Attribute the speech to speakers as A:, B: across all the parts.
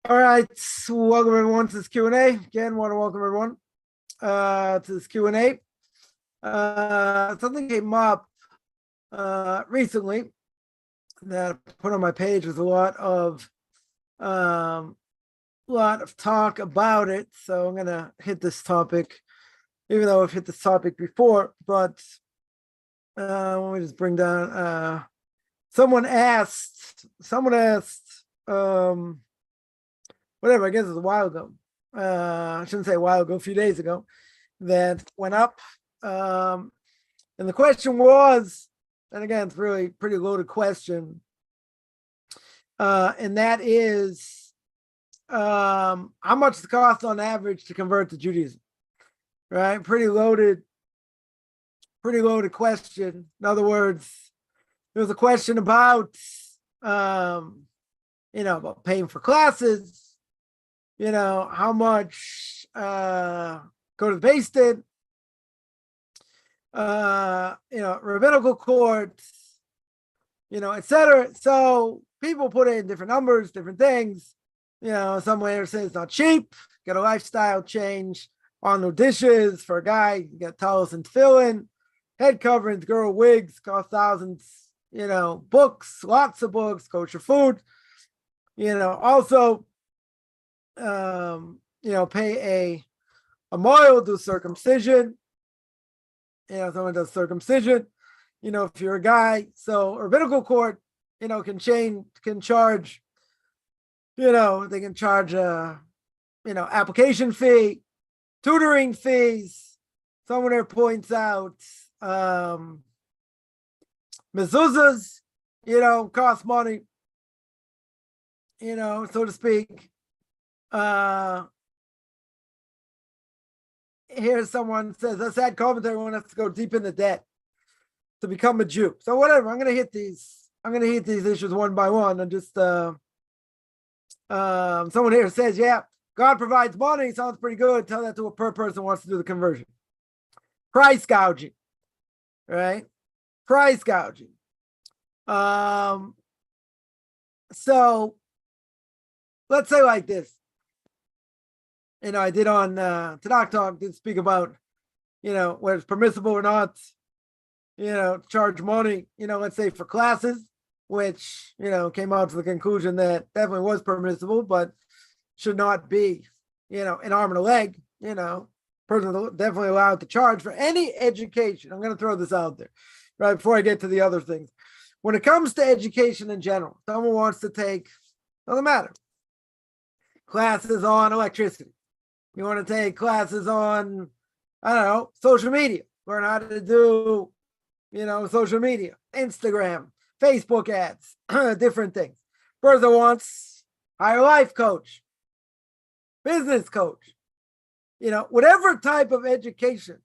A: All right, welcome everyone to this Q&A. Again, want to welcome everyone to this Q&A. Something came up recently that I put on my page. There's a lot of talk about it, so I'm gonna hit this topic, even though I've hit this topic before. But let me just bring down. Someone asked. Whatever, I guess it was a while ago. I shouldn't say a while ago, a few days ago, that went up. And the question was, and again, it's really pretty loaded question. And that is, how much does it cost on average to convert to Judaism? Right? Pretty loaded question. In other words, there was a question about, about paying for classes. How much go to the based in, rabbinical court, etc. So people put in different numbers, different things. Somewhere say it's not cheap, get a lifestyle change, on no dishes for a guy, you get towels and tefillin, head coverings, girl wigs, cost thousands, books, lots of books, kosher food, also pay a moil, do circumcision. Someone does circumcision. If you're a guy, so rabbinical court, can charge. They can charge application fee, tutoring fees. Someone there points out mezuzahs, cost money. So to speak. Here someone says, a sad commentary one has to go deep in the debt to become a Jew. So whatever, I'm gonna hit these issues one by one, and just someone here says, yeah, God provides money, sounds pretty good. Tell that to a per person who wants to do the conversion. Price gouging, right? Price gouging. So let's say like this. I did on Tanakh Talk, did speak about, whether it's permissible or not, charge money, let's say for classes, which, came out to the conclusion that definitely was permissible, but should not be, an arm and a leg, person definitely allowed to charge for any education. I'm going to throw this out there, right, before I get to the other things. When it comes to education in general, someone wants to take, doesn't matter, classes on electricity. You want to take classes on, social media, learn how to do, social media, Instagram, Facebook ads, different things. Person wants higher life coach, business coach, whatever type of education,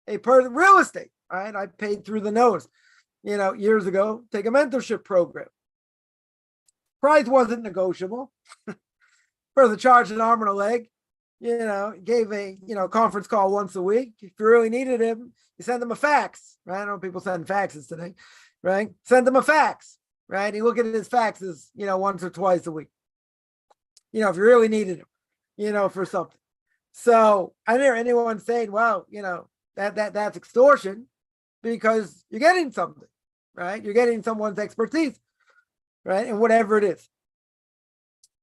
A: a person, real estate, right? I paid through the nose, years ago, take a mentorship program. Price wasn't negotiable. Person charged an arm and a leg. Gave a, conference call once a week. If you really needed him, you send them a fax, right? I know people send faxes today, right? Send them a fax, right? You look at his faxes, once or twice a week. If you really needed him, for something. So I didn't hear anyone saying, well, that's extortion, because you're getting something, right? You're getting someone's expertise, right? And whatever it is.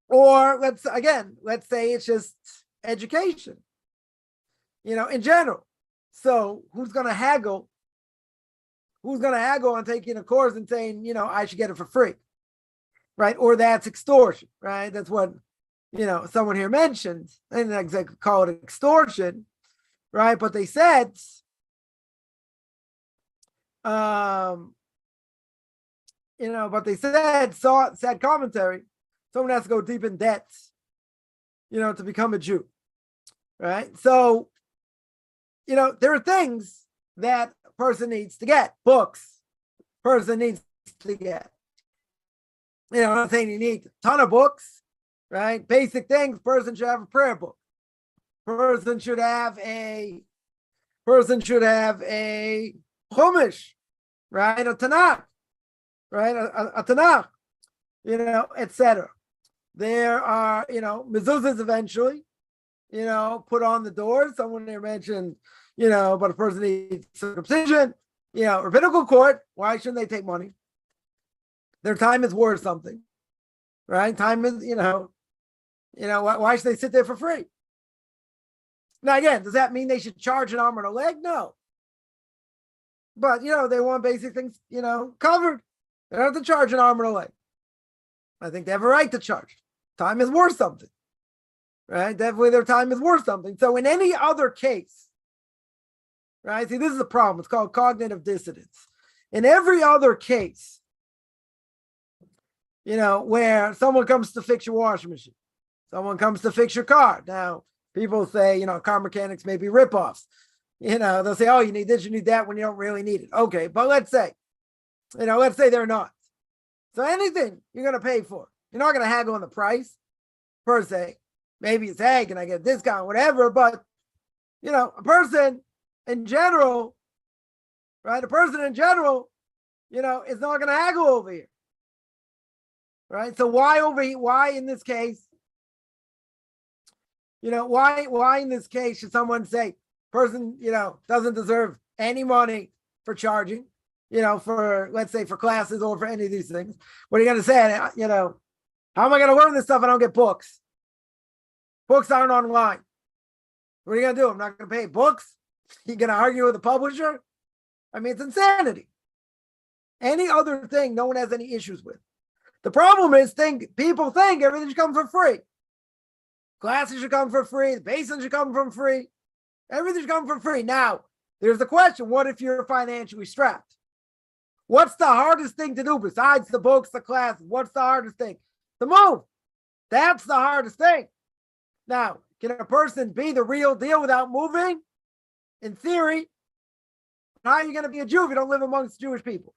A: Or let's say it's just education, in general. So who's going to haggle on taking a course and saying, I should get it for free, right? Or that's extortion, right? That's what, someone here mentioned. I didn't exactly call it extortion, right? But they said, sad commentary, someone has to go deep in debt, to become a Jew. Right. So, there are things that a person needs to get. Books, person needs to get. I'm not saying you need a ton of books, right? Basic things, person should have a prayer book. Person should have a Chumash, right? A Tanakh, right? A Tanakh, etc. There are, mezuzahs eventually, put on the doors. Someone there mentioned, but a person needs circumcision, rabbinical court. Why shouldn't they take money? Their time is worth something, right? Time is, why should they sit there for free? Now, again, does that mean they should charge an arm and a leg? No. But, they want basic things, covered. They don't have to charge an arm and a leg. I think they have a right to charge. Time is worth something, right? Definitely their time is worth something. So in any other case, right? See, this is the problem. It's called cognitive dissonance. In every other case, where someone comes to fix your washing machine, someone comes to fix your car. Now, people say, car mechanics may be ripoffs. They'll say, oh, you need this, you need that when you don't really need it. Okay, but let's say they're not. So anything you're going to pay for, you're not going to haggle on the price per se. Maybe it's, hey, can I get a discount, whatever. But, a person in general, right? A person in general, is not going to haggle over here. Right? So why in this case, why in this case should someone say person, doesn't deserve any money for charging, for, let's say, for classes or for any of these things? What are you going to say? How am I going to learn this stuff if I don't get books? Books aren't online. What are you going to do? I'm not going to pay books? You're going to argue with the publisher? I mean, it's insanity. Any other thing no one has any issues with. The problem is people think everything should come for free. Classes should come for free. The basin should come for free. Everything should come for free. Now, there's the question, what if you're financially strapped? What's the hardest thing to do besides the books, the classes? What's the hardest thing? To move. That's the hardest thing. Now, can a person be the real deal without moving? In theory, how are you going to be a Jew if you don't live amongst Jewish people?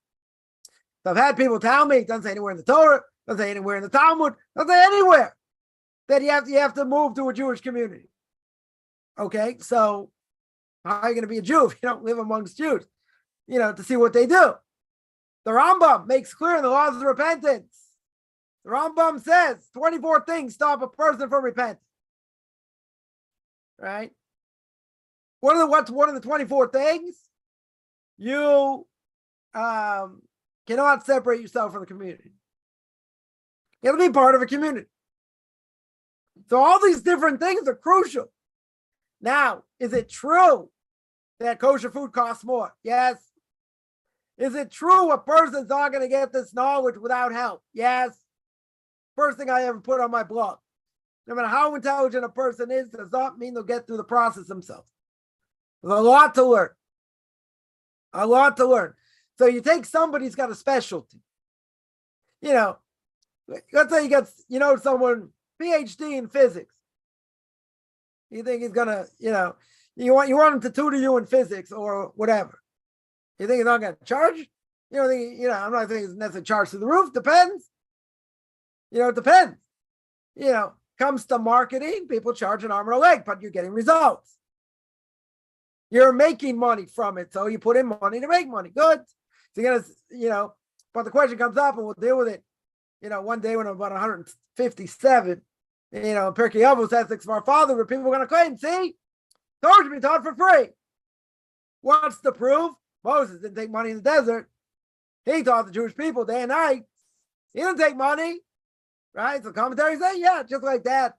A: So I've had people tell me, it doesn't say anywhere in the Torah, doesn't say anywhere in the Talmud, doesn't say anywhere that you have to move to a Jewish community. Okay, so how are you going to be a Jew if you don't live amongst Jews? To see what they do. The Rambam makes clear in the laws of repentance. The Rambam says 24 things stop a person from repenting. Right? What's one of the 24 things? You cannot separate yourself from the community. You have to be part of a community. So all these different things are crucial. Now, is it true that kosher food costs more? Yes. Is it true a person's not going to get this knowledge without help? Yes. First thing I ever put on my blog. No matter how intelligent a person is, does not mean they'll get through the process themselves. There's a lot to learn. A lot to learn. So you take somebody who's got a specialty. Let's say you got, someone PhD in physics. You think he's gonna, you want him to tutor you in physics or whatever. You think he's not gonna charge? I'm not thinking it's necessarily charged to the roof. Depends. It depends. Comes to marketing, people charge an arm and a leg, but you're getting results. You're making money from it, so you put in money to make money. Good. So you're gonna, but the question comes up, and we'll deal with it. One day when I'm about 157, Pirkei Avos, ethics of our father, where people are going to claim, see, Torah should be taught for free. What's the proof? Moses didn't take money in the desert. He taught the Jewish people day and night. He didn't take money, right? So commentaries say, yeah, just like that.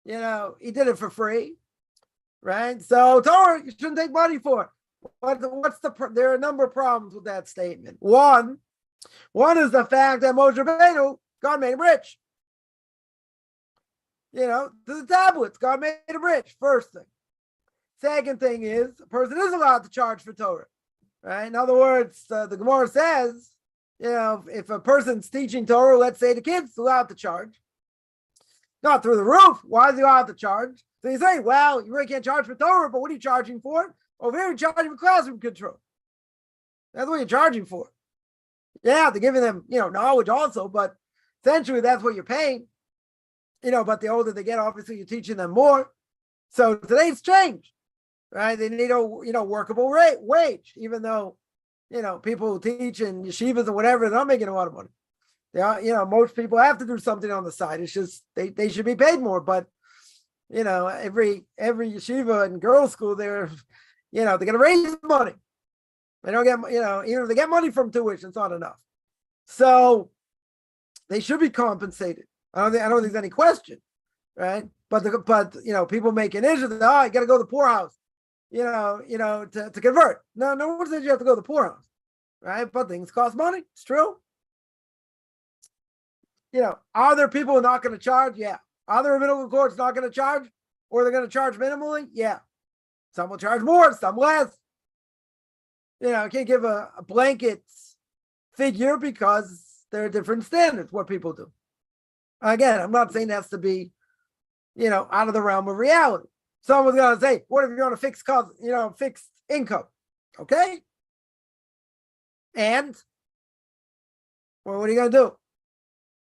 A: He did it for free, right? So Torah, you shouldn't take money for it. There are a number of problems with that statement. One is the fact that Moshe Rabbeinu, God made him rich. To the tablets, God made him rich. First thing. Second thing is, a person is allowed to charge for Torah, right? In other words, the Gemara says, if a person's teaching Torah, let's say the kid's allowed to charge. Not through the roof. Why is he allowed to charge? So you say, well, you really can't charge for Torah, but what are you charging for? Over here, you're charging for classroom control. That's what you're charging for. Yeah, they're giving them, knowledge also, but essentially that's what you're paying. But the older they get, obviously you're teaching them more. So today's changed, right? They need a, workable wage, even though, people who teach in yeshivas or whatever, they're not making a lot of money. Most people have to do something on the side. It's just they should be paid more. But every yeshiva and girls' school, they're gonna raise money. They don't get, even if they get money from tuition, it's not enough. So they should be compensated. I don't think there's any question, right? But people make an issue that you got to go to the poorhouse, to convert. No one says you have to go to the poorhouse, right? But things cost money. It's true. Are there people who are not going to charge? Yeah. Are there rabbinical courts not going to charge, or they're going to charge minimally? Yeah. Some will charge more, some less. I can't give a blanket figure because there are different standards, what people do. Again, I'm not saying it has to be, out of the realm of reality. Someone's going to say, what if you're on a fixed cost, fixed income? Okay. And, well, what are you going to do?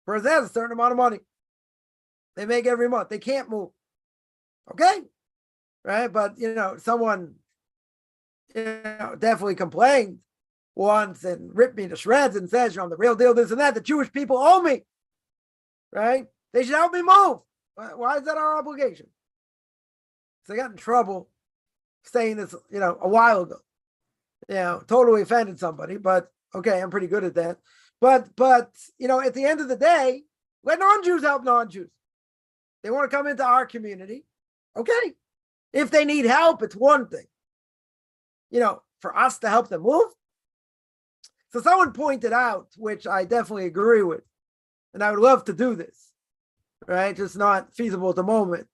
A: Person has a certain amount of money. They make every month. They can't move. Okay. Right. But, someone, definitely complained once and ripped me to shreds and says, I'm the real deal, this and that. The Jewish people owe me. Right? They should help me move. Why is that our obligation? So I got in trouble saying this, a while ago. Totally offended somebody, but okay, I'm pretty good at that. But at the end of the day, let non-Jews help non-Jews. They want to come into our community. Okay. If they need help, it's one thing. For us to help them move. So someone pointed out, which I definitely agree with, and I would love to do this, right? Just not feasible at the moment.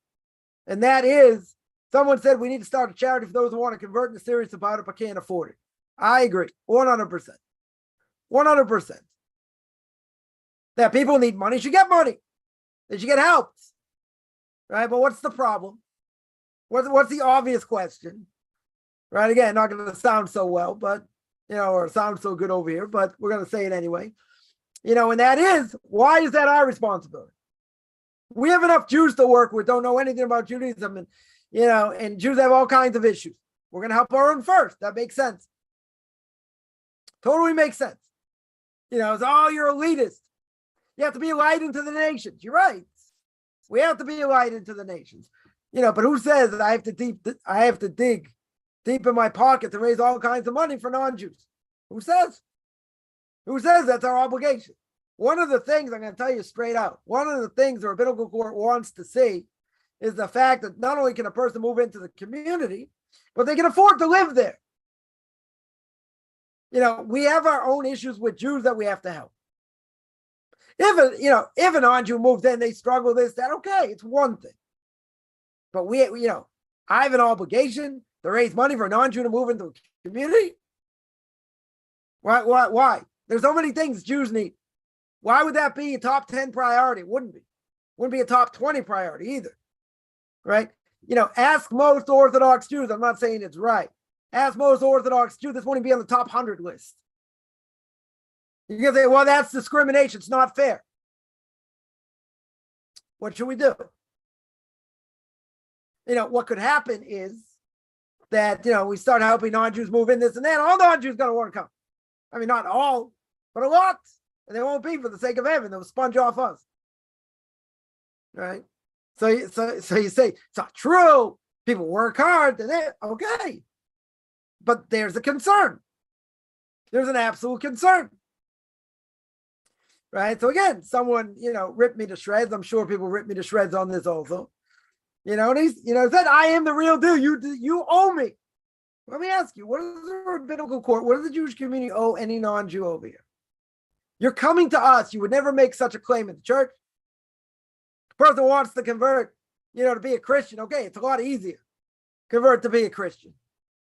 A: And that is, someone said we need to start a charity for those who want to convert and are serious about it but can't afford it. I agree, 100%. 100%. That people need money should get money. They should get helped, right? But what's the problem? What's the obvious question? Right, again, not going to sound so well, but, or sound so good over here, but we're going to say it anyway. And that is, why is that our responsibility? We have enough Jews to work with, don't know anything about Judaism, and, and Jews have all kinds of issues. We're going to help our own first. That makes sense. Totally makes sense. It's, you're elitist. You have to be a light into the nations. You're right. We have to be a light into the nations. But who says that I have to dig deep in my pocket to raise all kinds of money for non-Jews? Who says? Who says that's our obligation? One of the things, I'm going to tell you straight out, one of the things the rabbinical court wants to see is the fact that not only can a person move into the community, but they can afford to live there. We have our own issues with Jews that we have to help. If a non-Jew moves in, they struggle this, that, okay, it's one thing. But I have an obligation to raise money for a non-Jew to move into a community? Why? There's so many things Jews need. Why would that be a top 10 priority? It wouldn't be. Wouldn't be a top 20 priority either. Right? Ask most Orthodox Jews. I'm not saying it's right. Ask most Orthodox Jews. This won't even be on the top 100 list. You can say, well, that's discrimination. It's not fair. What should we do? What could happen is that, we start helping non-Jews move in, this and that. All non-Jews going to want to come. I mean, not all, but a lot. And they won't be for the sake of heaven. They'll sponge off us. Right? So you say, it's not true. People work hard. Okay. But there's a concern. There's an absolute concern. Right? So again, someone, ripped me to shreds. I'm sure people rip me to shreds on this also. And he's, said, I am the real deal. You owe me. Let me ask you, what does the rabbinical court, what does the Jewish community owe any non-Jew over here? You're coming to us. You would never make such a claim in the church. The person wants to convert, to be a Christian. Okay, it's a lot easier. Convert to be a Christian.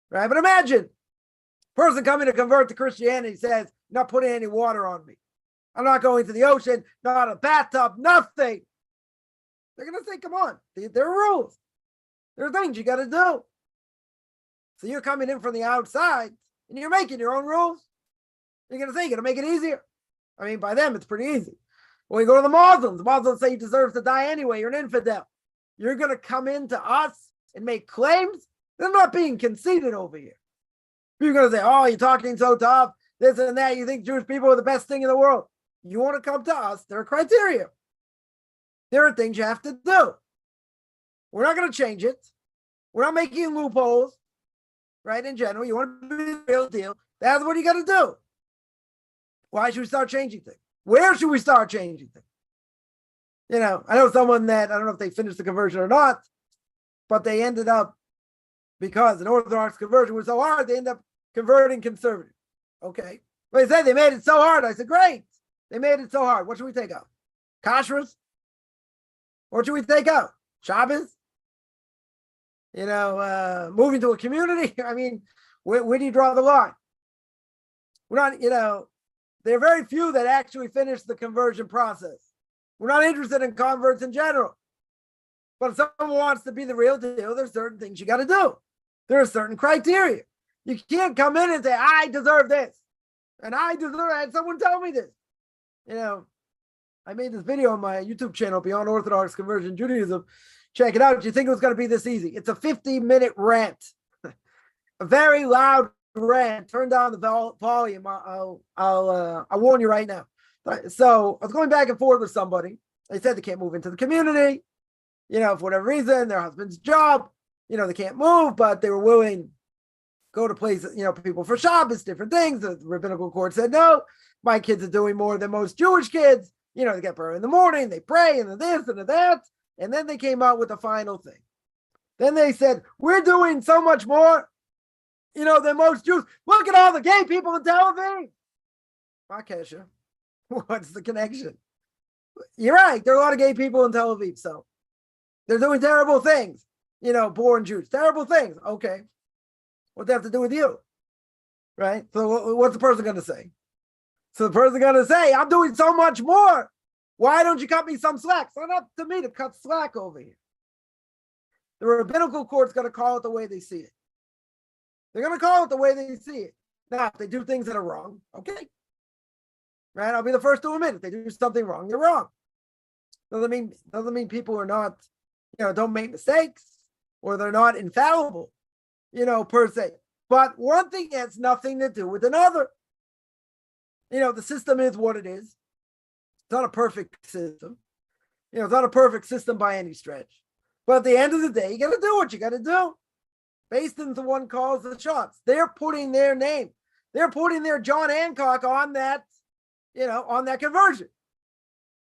A: Right? But imagine, person coming to convert to Christianity says, you're not putting any water on me. I'm not going to the ocean, not a bathtub, nothing. They're going to say, come on, there are rules. There are things you got to do. So you're coming in from the outside and you're making your own rules. You're going to say, you're going to make it easier. I mean, by them, it's pretty easy. When you go to the Muslims say you deserve to die anyway. You're an infidel. You're going to come into us and make claims. They're not being conceited over here. You're going to say, oh, you're talking so tough, this and that. You think Jewish people are the best thing in the world. You want to come to us, there are criteria. There are things you have to do. We're not going to change it. We're not making loopholes, right? In general, you want to be the real deal. That's what you got to do. Why should we start changing things? Where should we start changing things? You know, I know someone that, I don't know if they finished the conversion or not, but they ended up, because an Orthodox conversion was so hard, they ended up converting conservative. Okay. But they said they made it so hard. I said, great. They made it so hard. What should we take out? Kashrus? What should we take out? Shabbos? You know, moving to a community? I mean, where do you draw the line? We're not, you know, there are very few that actually finish the conversion process. We're not interested in converts in general. But if someone wants to be the real deal, there's certain things you got to do. There are certain criteria. You can't come in and say, I deserve this. And I deserve it. And someone tell me this. You know, I made this video on my YouTube channel, Beyond Orthodox Conversion Judaism. Check it out. Do you think it was going to be this easy? It's a 50-minute rant. A very loud rant. Turn down the volume. I'll warn you right now. So I was going back and forth with somebody. They said they can't move into the community. You know, for whatever reason, their husband's job, you know, they can't move, but they were willing to go to places, you know, people for Shabbos, different things. The rabbinical court said, no, my kids are doing more than most Jewish kids. You know, they get prayer in the morning, they pray, and this and that. And then they came out with the final thing. Then they said, we're doing so much more, you know, than most Jews. Look at all the gay people in Tel Aviv. Makesha, what's the connection? You're right. There are a lot of gay people in Tel Aviv, so they're doing terrible things, you know, born Jews, terrible things. Okay. What does that have to do with you? Right? So what's the person going to say? So the person going to say, I'm doing so much more. Why don't you cut me some slack? It's not up to me to cut slack over here. The rabbinical court's going to call it the way they see it. They're going to call it the way they see it. Now, if they do things that are wrong, okay. Right? I'll be the first to admit if they do something wrong, they're wrong. Doesn't mean people are not, you know, don't make mistakes or they're not infallible, you know, per se. But one thing has nothing to do with another. You know, the system is what it is. It's not a perfect system. You know, it's not a perfect system by any stretch. But at the end of the day, you got to do what you got to do. Based on the one calls the shots. They're putting their name. They're putting their John Hancock on that, you know, on that conversion.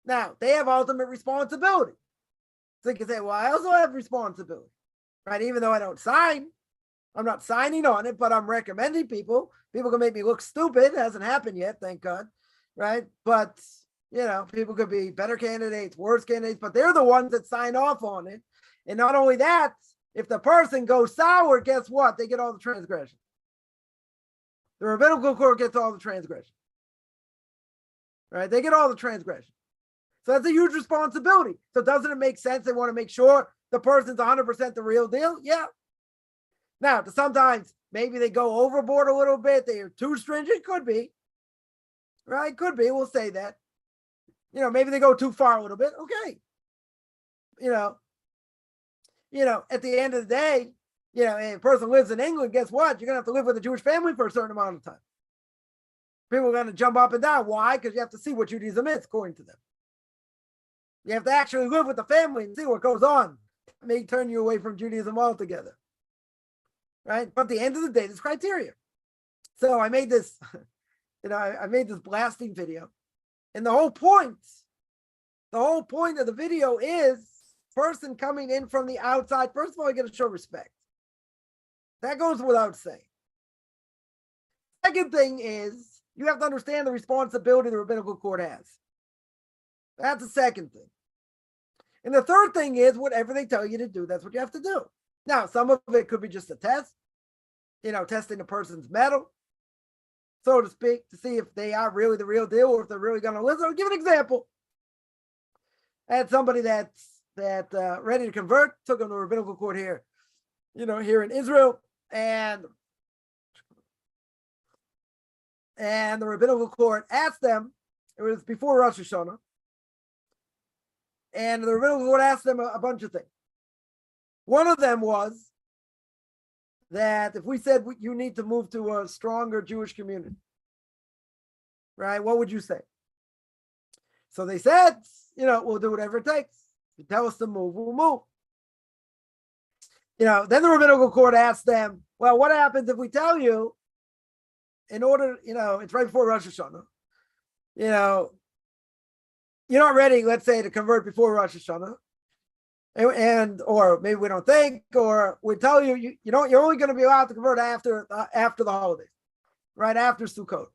A: Now, they have ultimate responsibility. So you can say, well, I also have responsibility, right? Even though I don't sign, I'm not signing on it, but I'm recommending people. People can make me look stupid. It hasn't happened yet, thank God, right? But, you know, people could be better candidates, worse candidates, but they're the ones that sign off on it. And not only that, if the person goes sour, guess what? They get all the transgression. The rabbinical court gets all the transgression, right? They get all the transgression. So that's a huge responsibility. So doesn't it make sense? They want to make sure the person's 100% the real deal? Yeah. Now, sometimes maybe they go overboard a little bit. They are too stringent. Could be. Right? Could be. We'll say that. You know, maybe they go too far a little bit. Okay. You know, at the end of the day, you know, if a person lives in England, guess what? You're going to have to live with a Jewish family for a certain amount of time. People are going to jump up and down. Why? Because you have to see what Judaism is, according to them. You have to actually live with the family and see what goes on. It may turn you away from Judaism altogether. Right? But at the end of the day, there's criteria. So I made this, you know, I made this blasting video. And the whole point of the video is person coming in from the outside. First of all, you got to show respect. That goes without saying. Second thing is you have to understand the responsibility the rabbinical court has. That's the second thing. And the third thing is whatever they tell you to do, that's what you have to do. Now, some of it could be just a test, you know, testing a person's mettle, so to speak, to see if they are really the real deal or if they're really going to listen. I'll give an example. I had somebody that's ready to convert, took them to rabbinical court here, you know, here in Israel, and the rabbinical court asked them, it was before Rosh Hashanah, and the rabbinical court asked them a bunch of things. One of them was that if we said you need to move to a stronger Jewish community, right, what would you say? So they said, we'll do whatever it takes. If you tell us to move, we'll move. Then the rabbinical court asked them, well, what happens if we tell you in order, it's right before Rosh Hashanah, you're not ready, let's say, to convert before Rosh Hashanah. Or maybe we don't think, or we tell you, you're only going to be allowed to convert after the holidays, right after Sukkot.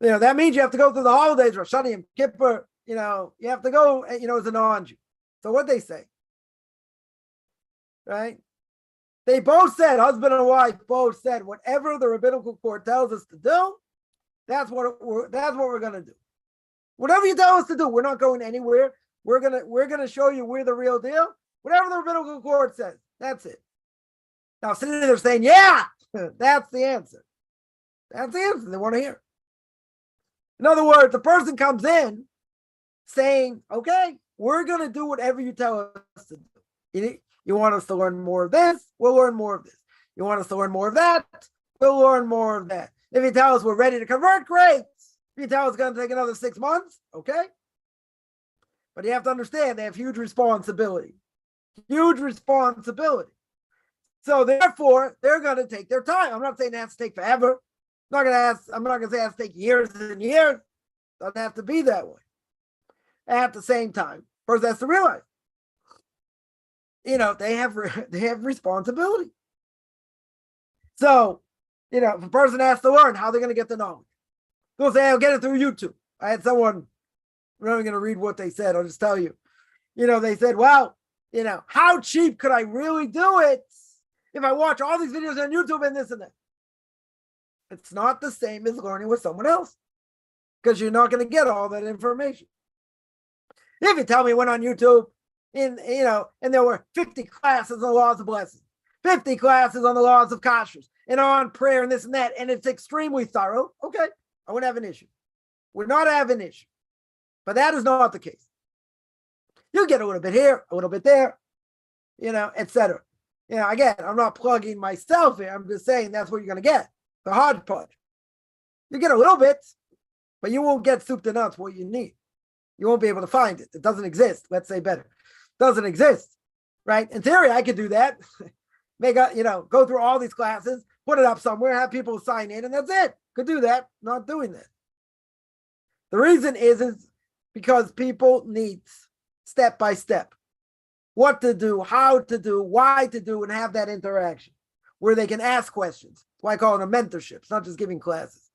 A: That means you have to go through the holidays, Rosh Hashanah, Yom Kippur. You have to go, as a non-Jew. So what they say, right? They both said, husband and wife both said, whatever the rabbinical court tells us to do, that's what we're going to do. Whatever you tell us to do, we're not going anywhere. We're gonna show you we're the real deal. Whatever the rabbinical court says, that's it. Now, sitting there saying, yeah, that's the answer. That's the answer they want to hear. In other words, the person comes in saying, okay, we're going to do whatever you tell us to do. You want us to learn more of this? We'll learn more of this. You want us to learn more of that? We'll learn more of that. If you tell us we're ready to convert, great. If you tell us it's going to take another 6 months, okay. But you have to understand they have huge responsibility. Huge responsibility. So therefore, they're going to take their time. I'm not saying it has to take forever. I'm not going to say it has to take years and years. It doesn't have to be that way. At the same time, person has to realize, they have responsibility. So, if a person has to learn how they're going to get the knowledge, they'll say, I'll get it through YouTube. I had someone, I'm not even going to read what they said. I'll just tell you. They said, well, how cheap could I really do it if I watch all these videos on YouTube and this and that? It's not the same as learning with someone else because you're not going to get all that information. If you tell me went on YouTube and there were 50 classes on the laws of blessing, 50 classes on the laws of kashrus and on prayer and this and that, and it's extremely thorough, okay, I wouldn't have an issue. We're not having an issue. But that is not the case. You get a little bit here, a little bit there, etc. Again, I'm not plugging myself here. I'm just saying that's what you're going to get. The hodgepodge. You get a little bit, but you won't get soup to nuts what you need. You won't be able to find it. It doesn't exist. Let's say better. It doesn't exist, right? In theory, I could do that. Go through all these classes, put it up somewhere, have people sign in, and that's it. Could do that. Not doing that. The reason is because people need step by step what to do, how to do, why to do, and have that interaction where they can ask questions. That's why I call it a mentorship. It's not just giving classes,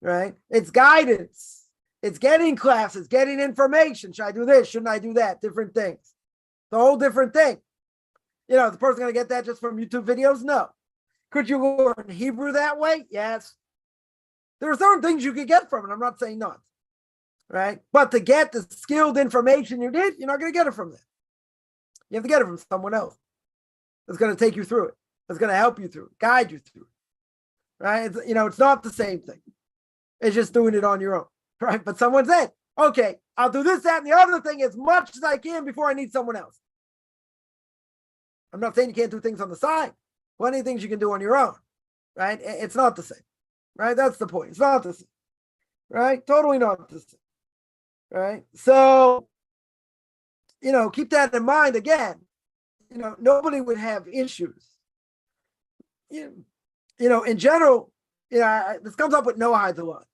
A: right? It's guidance. It's getting classes, getting information. Should I do this? Shouldn't I do that? Different things. It's a whole different thing. Is the person going to get that just from YouTube videos? No. Could you learn Hebrew that way? Yes. There are certain things you could get from it. I'm not saying not. Right? But to get the skilled information you need, you're not going to get it from that. You have to get it from someone else that's going to take you through it. That's going to help you through it, guide you through it. Right? It's not the same thing. It's just doing it on your own. Right? But someone said, okay, I'll do this, that, and the other thing as much as I can before I need someone else. I'm not saying you can't do things on the side. Plenty of things you can do on your own. Right? It's not the same. Right? That's the point. It's not the same. Right? Totally not the same. Right? So, keep that in mind again. Nobody would have issues. In general, this comes up with Noahide a lot.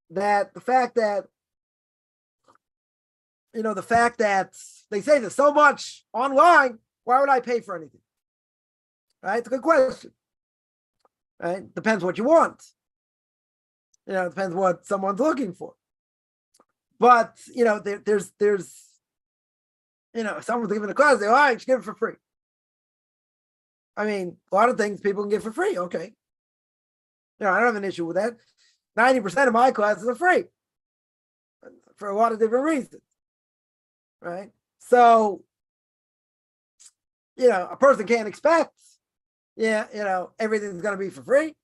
A: That the fact that they say there's so much online, why would I pay for anything? Right? It's a good question. Right? Depends what you want. Depends what someone's looking for. But, there's if someone's giving a class, they go, all right, just give it for free. I mean, a lot of things people can get for free. Okay. I don't have an issue with that. 90% of my classes are free for a lot of different reasons. Right? So, a person can't expect, everything's going to be for free.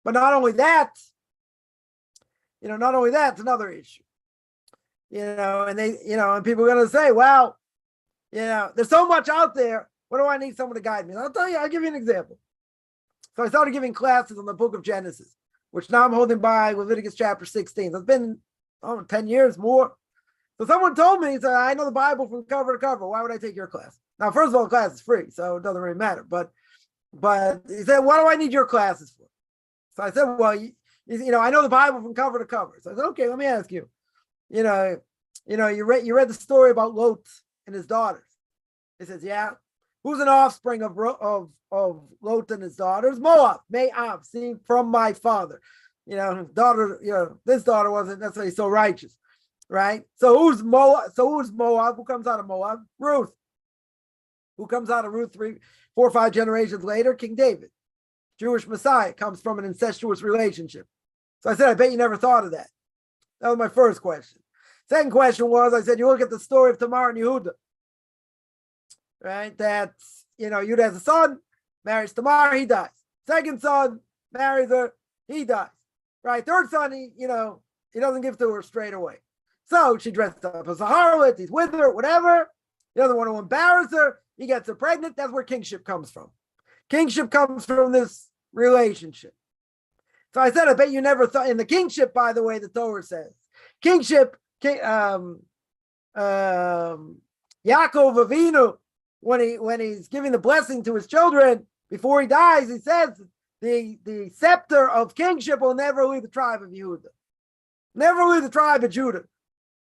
A: But not only that, it's another issue. And they, and people are going to say, well, there's so much out there. What do I need someone to guide me? And I'll tell you, I'll give you an example. So I started giving classes on the book of Genesis which now I'm holding by Leviticus chapter 16. It's been 10 years more. So someone told me, said, I know the Bible from cover to cover. Why would I take your class? Now, first of all, the class is free, so it doesn't really matter. But he said, what do I need your classes for? So I said, well, I know the Bible from cover to cover. So I said, okay, let me ask you. You read the story about Lot and his daughters. He says, yeah. Who's an offspring of Lot and his daughters? Moab, see, from my father. Daughter, this daughter wasn't necessarily so righteous, right? So who's Moab? Who comes out of Moab? Ruth. Who comes out of Ruth 3, 4, 5 generations later? King David. Jewish Messiah comes from an incestuous relationship. So I said, I bet you never thought of that. That was my first question. Second question was, I said, you look at the story of Tamar and Yehuda, right? That's, Yehuda has a son, marries Tamar, he dies. Second son, marries her, he dies. Right? Third son, he doesn't give to her straight away. So she dressed up as a harlot, he's with her, whatever. He doesn't want to embarrass her. He gets her pregnant. That's where kingship comes from. Kingship comes from this relationship. So I said, I bet you never thought, in the kingship, by the way, the Torah says, kingship, Yaakov Avinu, when he's giving the blessing to his children, before he dies, he says, the scepter of kingship will never leave the tribe of Yehuda. Never leave the tribe of Judah.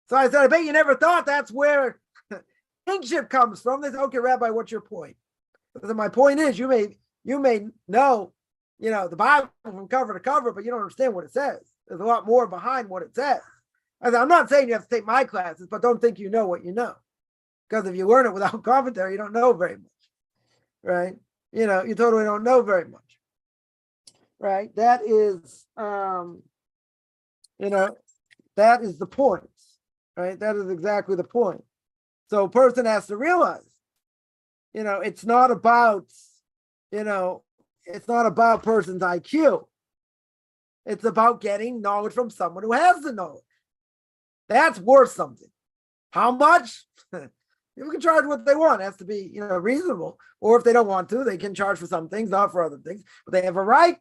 A: So I said, I bet you never thought that's where kingship comes from. They said, okay, Rabbi, what's your point? So my point is, you may know, the Bible from cover to cover, but you don't understand what it says. There's a lot more behind what it says. I said, I'm not saying you have to take my classes, but don't think you know what you know. Because if you learn it without commentary, you don't know very much, right? You totally don't know very much, right? That is, that is the point, right? That is exactly the point. So a person has to realize, it's not about, it's not about person's IQ. It's about getting knowledge from someone who has the knowledge. That's worth something. How much? People can charge what they want. It has to be, reasonable. Or if they don't want to, they can charge for some things, not for other things. But they have a right.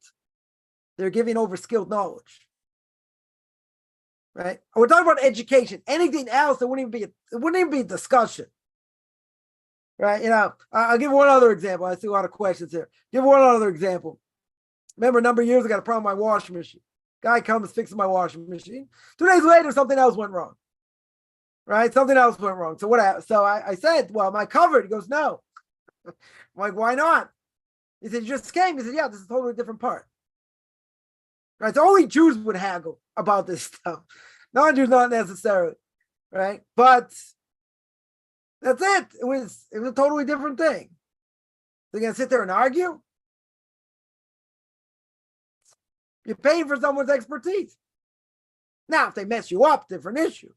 A: They're giving over skilled knowledge. Right? We're talking about education. Anything else, it wouldn't even be a discussion. Right? I'll give one other example. I see a lot of questions here. Give one other example. Remember, a number of years ago, I got a problem with my washing machine. Guy comes, fixes my washing machine. 2 days later, something else went wrong. Right? Something else went wrong. So what happened? So I said, well, am I covered? He goes, no. I'm like, why not? He said, you just came. He said, yeah, this is a totally different part. Right? So only Jews would haggle about this stuff. Non-Jews, not necessarily. Right? But that's it. It was a totally different thing. They're going to sit there and argue? You're paying for someone's expertise. Now, if they mess you up, different issue.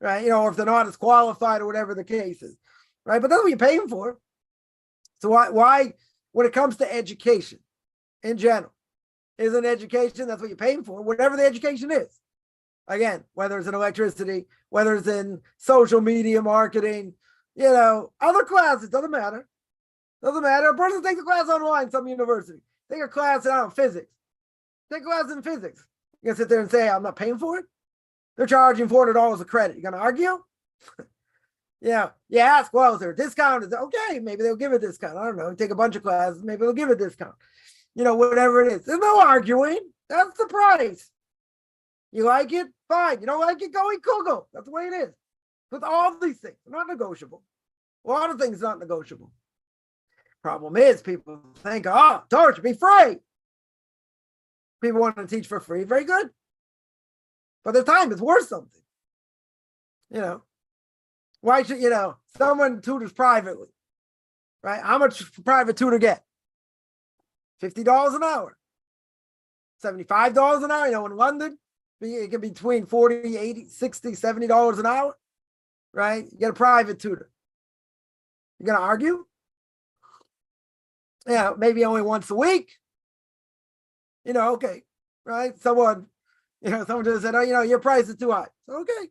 A: Right? Or if they're not as qualified or whatever the case is. Right? But that's what you're paying for. So why when it comes to education in general, isn't education, that's what you're paying for, whatever the education is. Again, whether it's in electricity, whether it's in social media marketing, other classes, doesn't matter. Doesn't matter. A person takes a class online, some university. Take a class in physics. Take a class in physics. You're going to sit there and say, I'm not paying for it? They're charging $400 a credit. You're going to argue? You ask, well, is there a discount? Okay, maybe they'll give a discount. I don't know. Take a bunch of classes, maybe they'll give a discount. Whatever it is. There's no arguing. That's the price. You like it? Fine. You don't like it? Go eat Google. That's the way it is. With all these things, they're not negotiable. A lot of things not negotiable. Problem is, people think, Torah should be free. People want to teach for free. Very good. But their time is worth something. Why should, someone tutors privately, right? How much does a private tutor get? $50 an hour. $75 an hour. In London, it can be between $40, $80, $60, $70 an hour, right? You get a private tutor. You're going to argue? Maybe only once a week. Okay, right? Someone just said, your price is too high. So, okay.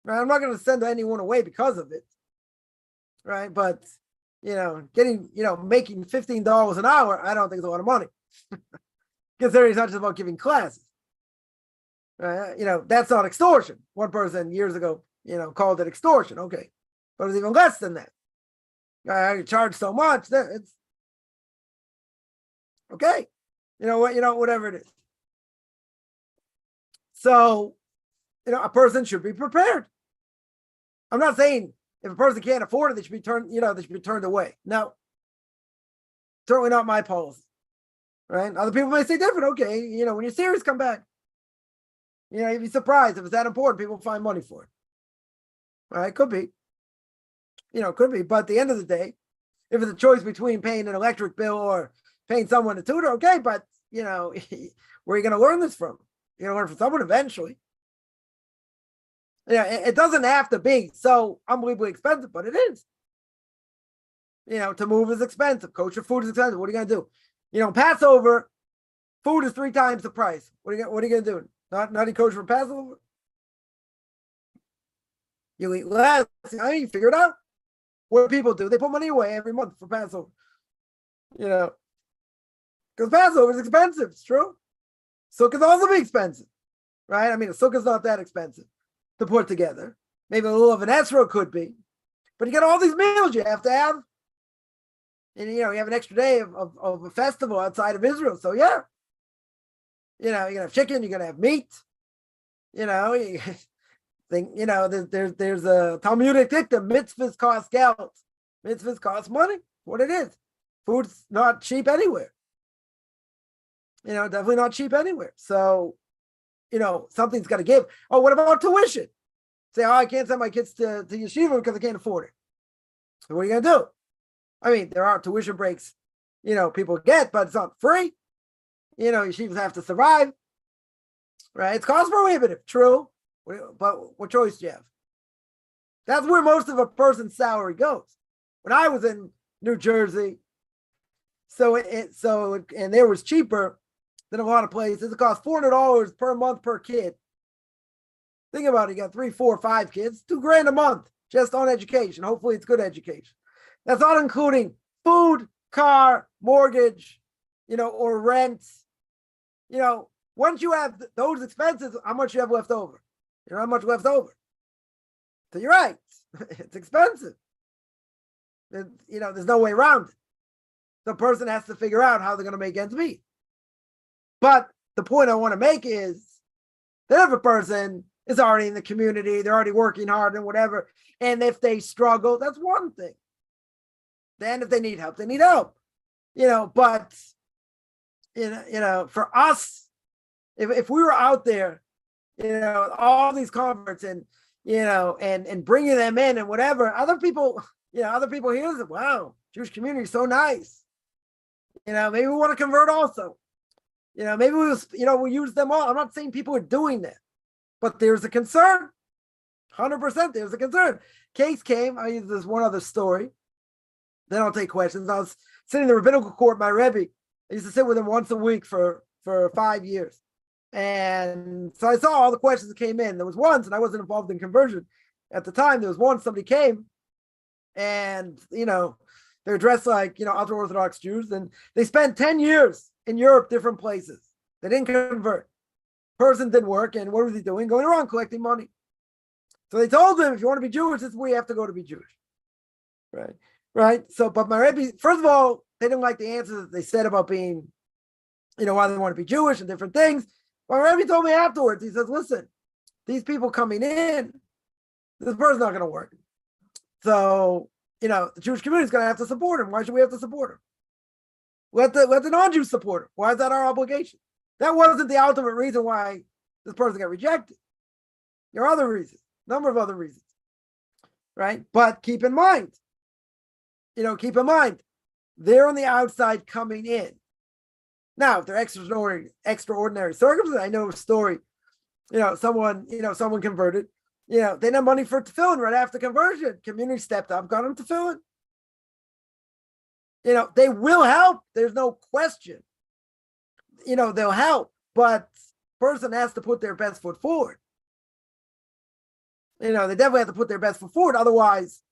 A: Right? I'm not going to send anyone away because of it. Right? But, making $15 an hour, I don't think it's a lot of money. considering it's not just about giving classes. That's not extortion. One person years ago, called it extortion. Okay, but it's even less than that. I charge so much that it's okay. Whatever it is. So, a person should be prepared. I'm not saying if a person can't afford it, they should be turned away. No, certainly not my policy. Right? Other people may say different. Okay, when you're serious, come back. You'd be surprised if it's that important. People find money for it. All right, could be. Could be. But at the end of the day, if it's a choice between paying an electric bill or paying someone to tutor, okay. But where are you going to learn this from? You're going to learn from someone eventually. It doesn't have to be so unbelievably expensive, but it is. To move is expensive. Kosher food is expensive. What are you going to do? Passover, food is 3 times the price. What are you going to do? Not eat kosher for Passover? You eat less. You figure it out. What do people do? They put money away every month for Passover. Because Passover is expensive. It's true. Sukkah is also be expensive, right? I mean, a sukkah is not that expensive to put together. Maybe a little of an esrog could be, but you got all these meals you have to have, and you have an extra day of a festival outside of Israel. So yeah, you're gonna have chicken, you're gonna have meat. There's a Talmudic dictum: mitzvahs cost geld. Mitzvahs cost money. What it is, food's not cheap anywhere. Definitely not cheap anywhere. So, something's got to give. Oh, what about tuition? Say, I can't send my kids to yeshiva because I can't afford it. So what are you going to do? I mean, there are tuition breaks, people get, but it's not free. Yeshivas have to survive, right? It's cost prohibitive, true. But what choice do you have? That's where most of a person's salary goes. When I was in New Jersey, and there was cheaper than a lot of places. It costs $400 per month per kid. Think about it. You got 3, 4, 5 kids, $2,000 a month just on education. Hopefully it's good education. That's not including food, car, mortgage, or rent. Once you have those expenses, how much you have left over? How much left over? So you're right. It's expensive. There's no way around it. The person has to figure out how they're going to make ends meet. But the point I want to make is that if a person is already in the community, they're already working hard and whatever, and if they struggle, that's one thing. Then if they need help, they need help. But for us, if we were out there, all these converts and bringing them in and whatever, other people hear this, wow, Jewish community is so nice. Maybe we want to convert also. Maybe we'll use them all. I'm not saying people are doing that, but there's a concern. 100% there's a concern. Case came, I use this one other story. Then I'll take questions. I was sitting in the rabbinical court, my Rebbe. I used to sit with him once a week for 5 years. And so I saw all the questions that came in. There was once, and I wasn't involved in conversion at the time. There was one, somebody came and, they're dressed like, other Orthodox Jews, and they spent 10 years in Europe, different places. They didn't convert. Person didn't work, and what was he doing? Going around collecting money. So they told him, if you want to be Jewish, this is where you have to go to be Jewish. Right? So, but my Rebbe, first of all, they didn't like the answers that they said about being, why they want to be Jewish and different things. My Rebbe told me afterwards, he says, listen, these people coming in, this person's not going to work. So, the Jewish community is going to have to support him. Why should we have to support him? Let the non-Jews support him. Why is that our obligation? That wasn't the ultimate reason why this person got rejected. There are other reasons, number of other reasons, right? But keep in mind, they're on the outside coming in. Now, if they're extraordinary circumstances, I know a story, someone converted, they didn't have money for tefillin right after conversion. Community stepped up, got them tefillin. They will help. There's no question. They'll help, but person has to put their best foot forward. They definitely have to put their best foot forward. Otherwise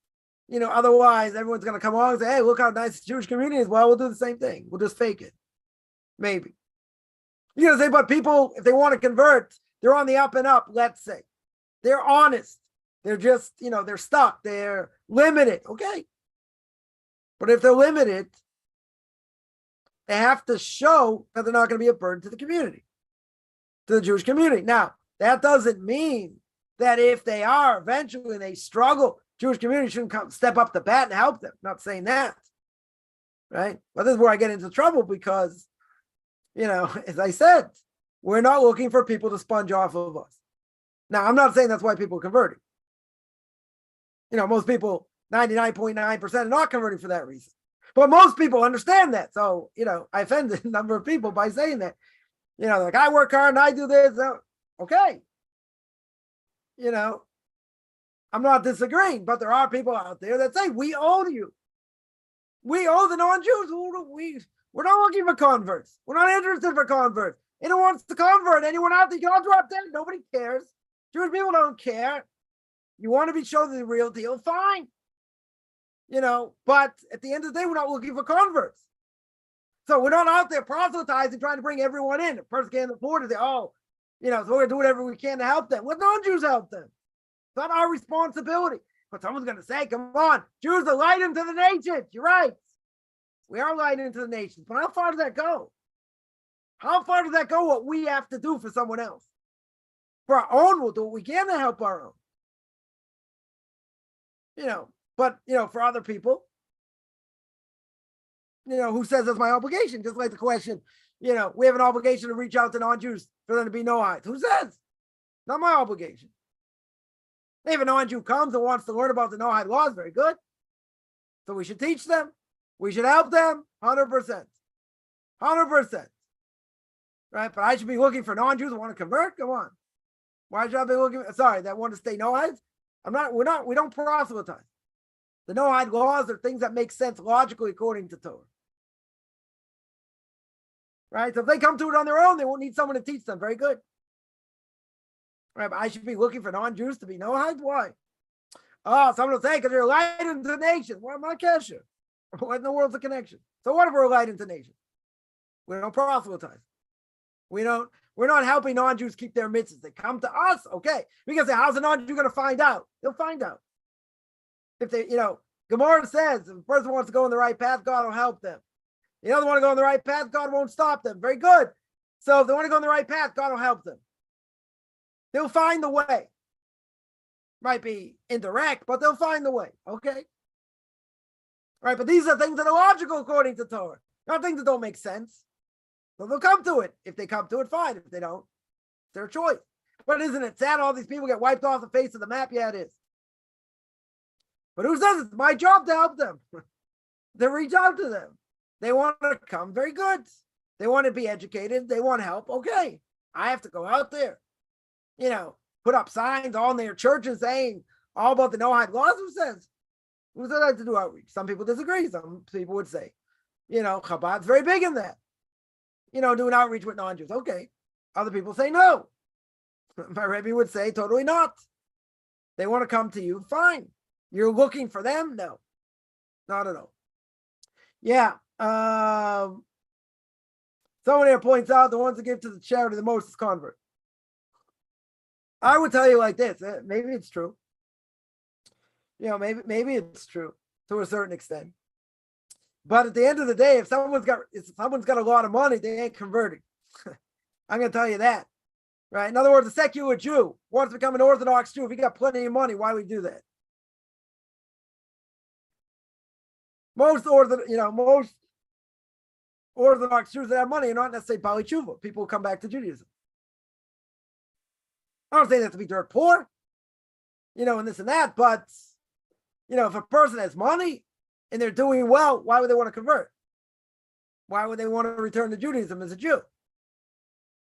A: everyone's going to come along and say, hey, look how nice the Jewish community is. Well, we'll do the same thing. We'll just fake it. Maybe. You're gonna say, but people, if they want to convert, they're on the up and up, let's say. They're honest. They're just, they're stuck. They're limited. Okay. But if they're limited, they have to show that they're not going to be a burden to the community, to the Jewish community. Now, that doesn't mean that if they are eventually and they struggle, Jewish community shouldn't come step up the bat and help them. I'm not saying that. Right? But this is where I get into trouble because, as I said, we're not looking for people to sponge off of us. Now, I'm not saying that's why people are converting. Most people, 99.9% are not converting for that reason. But most people understand that. So, I offended a number of people by saying that. Like, I work hard and I do this. Okay. I'm not disagreeing, but there are people out there that say, we owe you. We owe the non-Jews. We're not looking for converts. We're not interested for converts. Anyone wants to convert, anyone out there, you can drop dead. Nobody cares. Jewish people don't care. You want to be shown the real deal, fine. But at the end of the day, we're not looking for converts. So we're not out there proselytizing, trying to bring everyone in. A person can't afford it. So we're going to do whatever we can to help them. Let non-Jews help them. It's not our responsibility. But someone's going to say, come on, Jews are light into the nations. You're right. We are light into the nations. But how far does that go? How far does that go what we have to do for someone else? For our own, we'll do what we can to help our own. But, for other people, who says that's my obligation? Just like the question, we have an obligation to reach out to non-Jews for them to be Noahites. Who says? Not my obligation. If a non-Jew comes and wants to learn about the Noahide laws, very good. So we should teach them. We should help them 100%. 100%. Right? But I should be looking for non-Jews who want to convert? Come on. Why should I be looking? Sorry, that want to stay Noahides? We don't proselytize. The Noahide laws are things that make sense logically according to Torah. Right? So if they come to it on their own, they won't need someone to teach them. Very good. Right, but I should be looking for non-Jews to be Noahides? Why? Oh, someone will say, because they're light into the nation. Well, I'm not cashier. What in the world's the connection? So what if we're light into nation? We don't proselytize. We're not helping non-Jews keep their mitzvahs. They come to us, okay. We can say, how's a non-Jew going to find out? They'll find out. If they, Gemara says, if a person wants to go in the right path, God will help them. The other want to go in the right path, God won't stop them. Very good. So if they want to go in the right path, God will help them. They'll find the way. Might be indirect, but they'll find the way. Okay. Right. But these are things that are logical according to Torah. Not things that don't make sense. So they'll come to it. If they come to it, fine. If they don't, it's their choice. But isn't it sad all these people get wiped off the face of the map? Yeah, it is. But who says it's my job to help them? They reach out to them. They want to come. Very good. They want to be educated. They want help. Okay. I have to go out there. Put up signs on their churches saying all about the Noahide laws. Who says? Who says I have to do outreach? Some people disagree. Some people would say, Chabad's very big in that. Doing outreach with non-Jews. Okay. Other people say no. My Rebbe would say totally not. They want to come to you. Fine. You're looking for them? No. Not at all. Yeah. Someone here points out the ones that give to the charity the most is convert. I would tell you like this. Maybe it's true. Maybe it's true to a certain extent. But at the end of the day, if someone's got a lot of money, they ain't converting. I'm going to tell you that. Right? In other words, a secular Jew wants to become an Orthodox Jew. If he got plenty of money, why would he do that? Most Orthodox Jews that have money are not necessarily Bali Tshuva. People come back to Judaism. I don't say they have to be dirt poor, and this and that, but, if a person has money and they're doing well, why would they want to convert? Why would they want to return to Judaism as a Jew?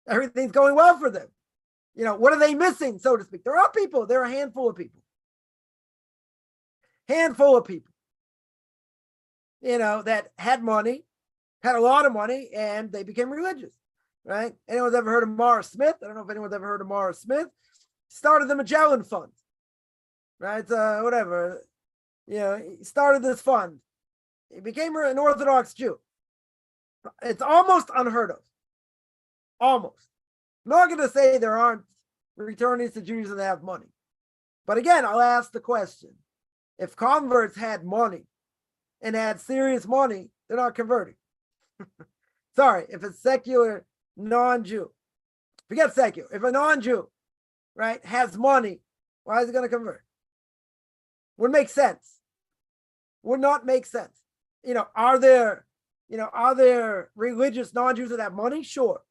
A: Everything's going well for them. What are they missing, so to speak? There are people, there are a handful of people. That had money, had a lot of money, and they became religious. Right? Anyone's ever heard of Morris Smith? I don't know if anyone's ever heard of Morris Smith. Started the Magellan Fund. Right? Whatever. He started this fund. He became an Orthodox Jew. It's almost unheard of. Almost. I'm not going to say there aren't returnees to Judaism that have money. But again, I'll ask the question. If converts had money and had serious money, they're not converting. Sorry, if a secular non-Jew, forget secular, if a non-Jew, right, has money, why is he going to convert? Would make sense. Would not make sense. Are there religious non-Jews that have money? Sure.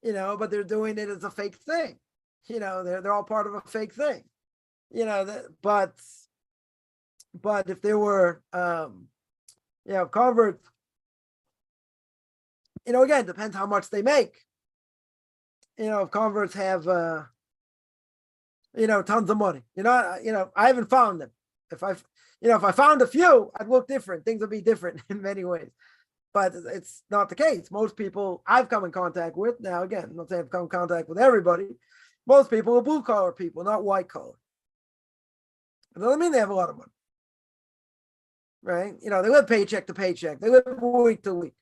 A: But they're doing it as a fake thing. They're all part of a fake thing. But if there were, converts, again, depends how much they make. If converts have, tons of money, I haven't found them. If I found a few, I'd look different. Things would be different in many ways. But it's not the case. Most people I've come in contact with, now again, I'm not saying I've come in contact with everybody. Most people are blue collar people, not white collar. It doesn't mean they have a lot of money. Right? They live paycheck to paycheck. They live week to week.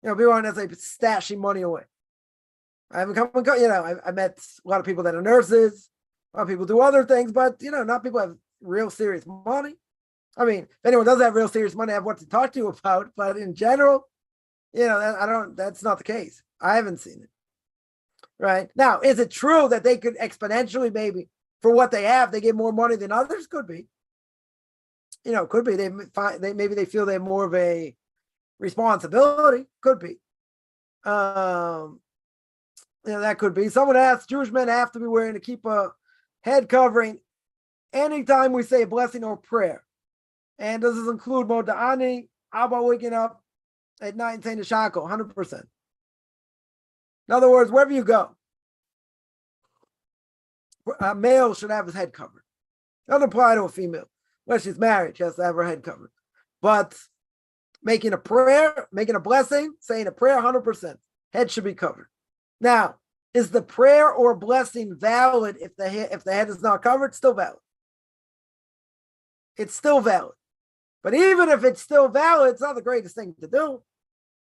A: People aren't necessarily stashing money away. I haven't come, I met a lot of people that are nurses. A lot of people do other things, but not people have real serious money. I mean, if anyone does have real serious money, I have what to talk to you about. But in general, that's not the case. I haven't seen it. Right now, is it true that they could exponentially, maybe for what they have, they get more money than others? Could be. Could be. Maybe they feel they have more of a responsibility. Could be. That could be. Someone asked, Jewish men have to be wearing to keep a head covering anytime we say a blessing or prayer. And does this include Moda'ani? How about waking up at night and saying the shackle? 100%. In other words, wherever you go, a male should have his head covered. Doesn't apply to a female. When she's married, she has to have her head covered. But making a prayer, making a blessing, saying a prayer, 100%. Head should be covered. Now, is the prayer or blessing valid if the head is not covered? Still valid. It's still valid. But even if it's still valid, it's not the greatest thing to do.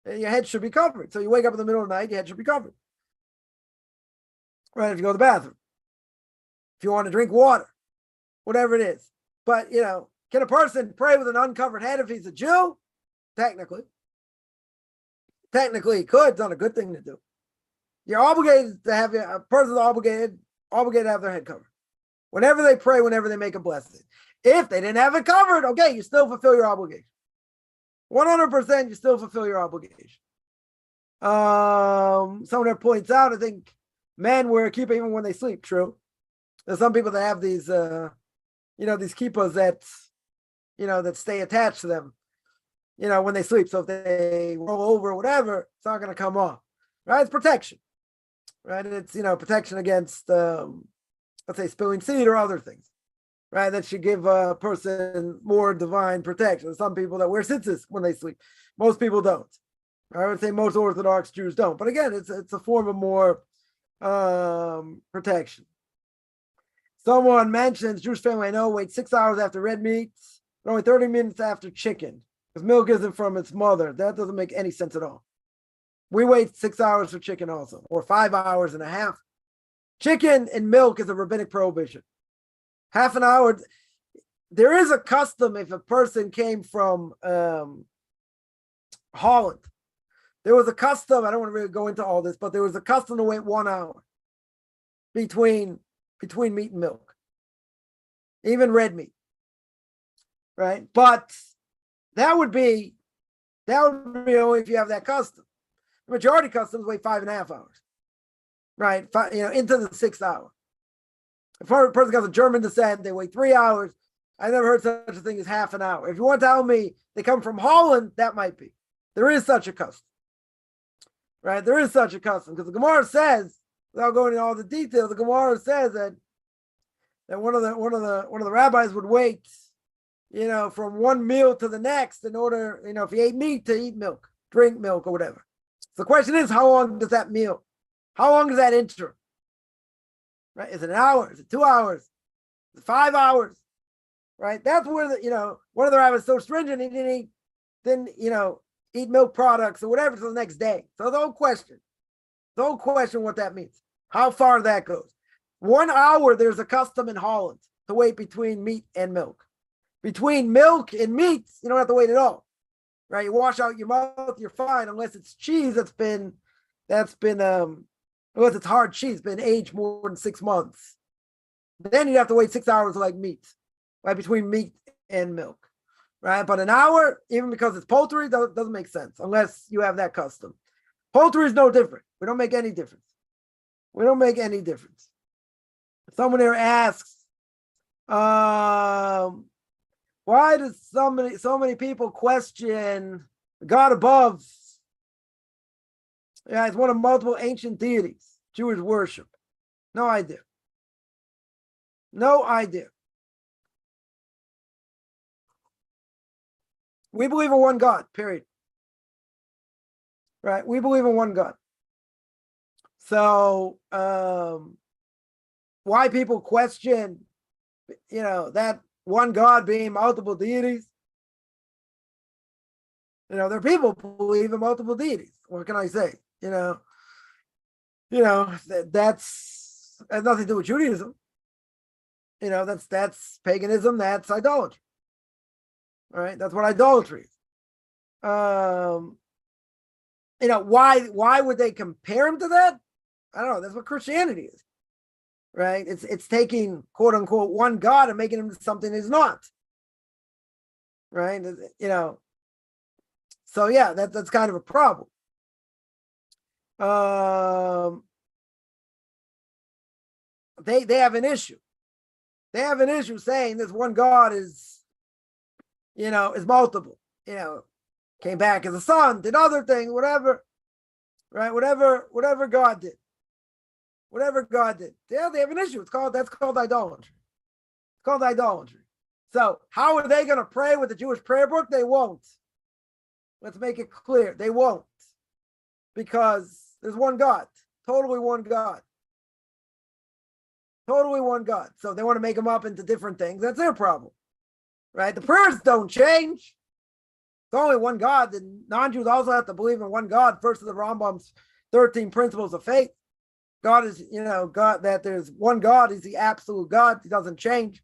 A: Your head should be covered. So you wake up in the middle of the night, your head should be covered. Right, if you go to the bathroom. If you want to drink water, whatever it is. But, can a person pray with an uncovered head if he's a Jew? Technically. Technically, he could. It's not a good thing to do. You're obligated to have, a person's obligated to have their head covered. Whenever they pray, whenever they make a blessing. If they didn't have it covered, okay, you still fulfill your obligation. 100%, you still fulfill your obligation. Someone that points out, I think men wear a kippah even when they sleep. True. There's some people that have these, these kippahs that, that stay attached to them, when they sleep. So if they roll over or whatever, it's not going to come off. Right? It's protection. Right? It's, protection against, let's say, spilling seed or other things. Right, that should give a person more divine protection. There's some people that wear tzitzis when they sleep. Most people don't. I would say most Orthodox Jews don't. But again, it's a form of more protection. Someone mentions Jewish family I know wait 6 hours after red meat, but only 30 minutes after chicken because milk isn't from its mother. That doesn't make any sense at all. We wait 6 hours for chicken also, or 5 hours and a half. Chicken and milk is a rabbinic prohibition. Half an hour. There is a custom if a person came from Holland. There was a custom, I don't want to really go into all this, but there was a custom to wait 1 hour between meat and milk. Even red meat. Right? But that would be only if you have that custom. The majority customs wait 5.5 hours. Right? Into the 6th hour. If a person has a German descent, they wait 3 hours. I never heard such a thing as half an hour. If you want to tell me they come from Holland, that might be. There is such a custom. Right? There is such a custom. Because the Gemara says, without going into all the details, the Gemara says that one of the rabbis would wait, from one meal to the next in order, if he ate meat, to eat milk, drink milk or whatever. So the question is, how long does that meal? How long is that interim? Right? Is it an hour? Is it 2 hours? Is it 5 hours? Right? That's where one of the rabbis is so stringent, he didn't eat milk products or whatever till the next day. So the whole question, Don't question what that means. How far that goes. 1 hour, there's a custom in Holland to wait between meat and milk. Between milk and meat, you don't have to wait at all. Right? You wash out your mouth, you're fine, unless it's cheese unless it's hard cheese, been aged more than 6 months. Then you have to wait 6 hours like meat, right? Between meat and milk. Right? But an hour, even because it's poultry, doesn't make sense unless you have that custom. Poultry is no different. We don't make any difference. We don't make any difference. Someone here asks, why does so many people question God above? Yeah, it's one of multiple ancient deities, Jewish worship. No idea. No idea. We believe in one God, period. Right? We believe in one God. So, why people question, that one God being multiple deities? There are people who believe in multiple deities. What can I say? That's has nothing to do with Judaism. That's paganism. That's idolatry. All right, that's what idolatry is. Why would they compare him to that? I don't know. That's what Christianity is, right? It's taking quote unquote one God and making him something he's not, right? So yeah, that's kind of a problem. They have an issue. They have an issue saying this one God is multiple. Came back as a son, did other things, whatever, right? Whatever God did. Whatever God did. Yeah, they have an issue. That's called idolatry. It's called idolatry. So how are they going to pray with the Jewish prayer book? They won't. Let's make it clear. They won't. Because there's one God. Totally one God. Totally one God. So they want to make them up into different things. That's their problem. Right? The prayers don't change. It's only one God. The non-Jews also have to believe in one God. First of the Rambam's 13 principles of faith. God is, God, that there's one God. He's the absolute God. He doesn't change.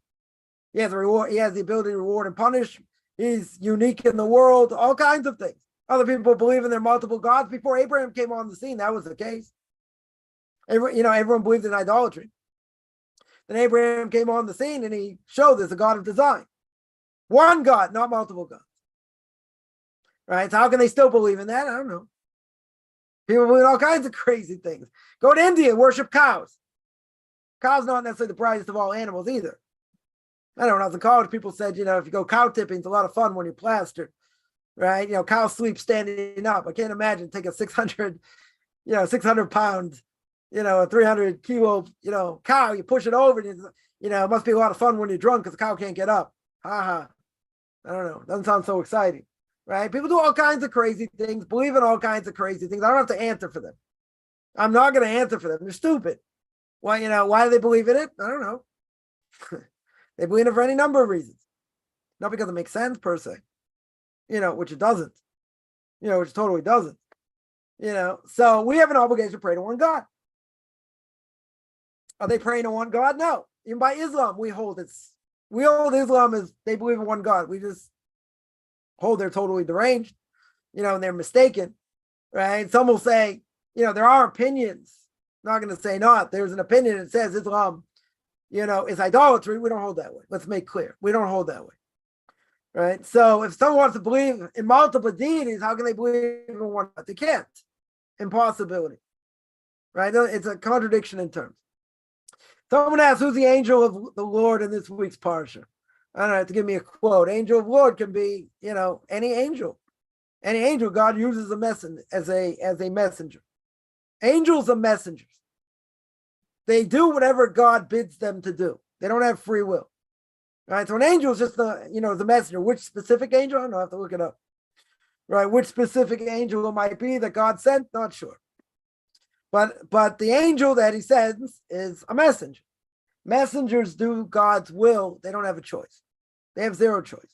A: He has a reward. He has the ability to reward and punish. He's unique in the world. All kinds of things. Other people believe in their multiple gods. Before Abraham came on the scene, that was the case. Everyone believed in idolatry. Then Abraham came on the scene and he showed there's a God of design. One God, not multiple gods. Right? So how can they still believe in that? I don't know. People believe in all kinds of crazy things. Go to India and worship cows. Cows not necessarily the brightest of all animals either. I don't know, when I was in college, people said, if you go cow tipping, it's a lot of fun when you're plastered. Right? Cows sleep standing up. I can't imagine take a 600 pound, a 300 kilo, cow, you push it over, and it must be a lot of fun when you're drunk because the cow can't get up. Ha. I don't know. Doesn't sound so exciting. Right? People do all kinds of crazy things, believe in all kinds of crazy things. I don't have to answer for them. I'm not going to answer for them. They're stupid. Why do they believe in it? I don't know. They believe in it for any number of reasons. Not because it makes sense per se, which it doesn't, which it totally doesn't, So we have an obligation to pray to one God. Are they praying to one God? No. Even by Islam, we hold Islam as they believe in one God. We just hold they're totally deranged, and they're mistaken, right? Some will say, there are opinions. I'm not going to say not. There's an opinion that says Islam, is idolatry. We don't hold that way. Let's make clear. We don't hold that way, right? So if someone wants to believe in multiple deities, how can they believe in one God? They can't. Impossibility, right? It's a contradiction in terms. Someone asks, who's the angel of the Lord in this week's parsha? I don't know, have to give me a quote. Angel of Lord can be, any angel. Any angel God uses as a messenger. Angels are messengers. They do whatever God bids them to do. They don't have free will. Right? So an angel is just the messenger. Which specific angel? I don't know, I have to look it up. Right? Which specific angel it might be that God sent? Not sure. But the angel that he sends is a messenger. Messengers do God's will. They don't have a choice. They have zero choice.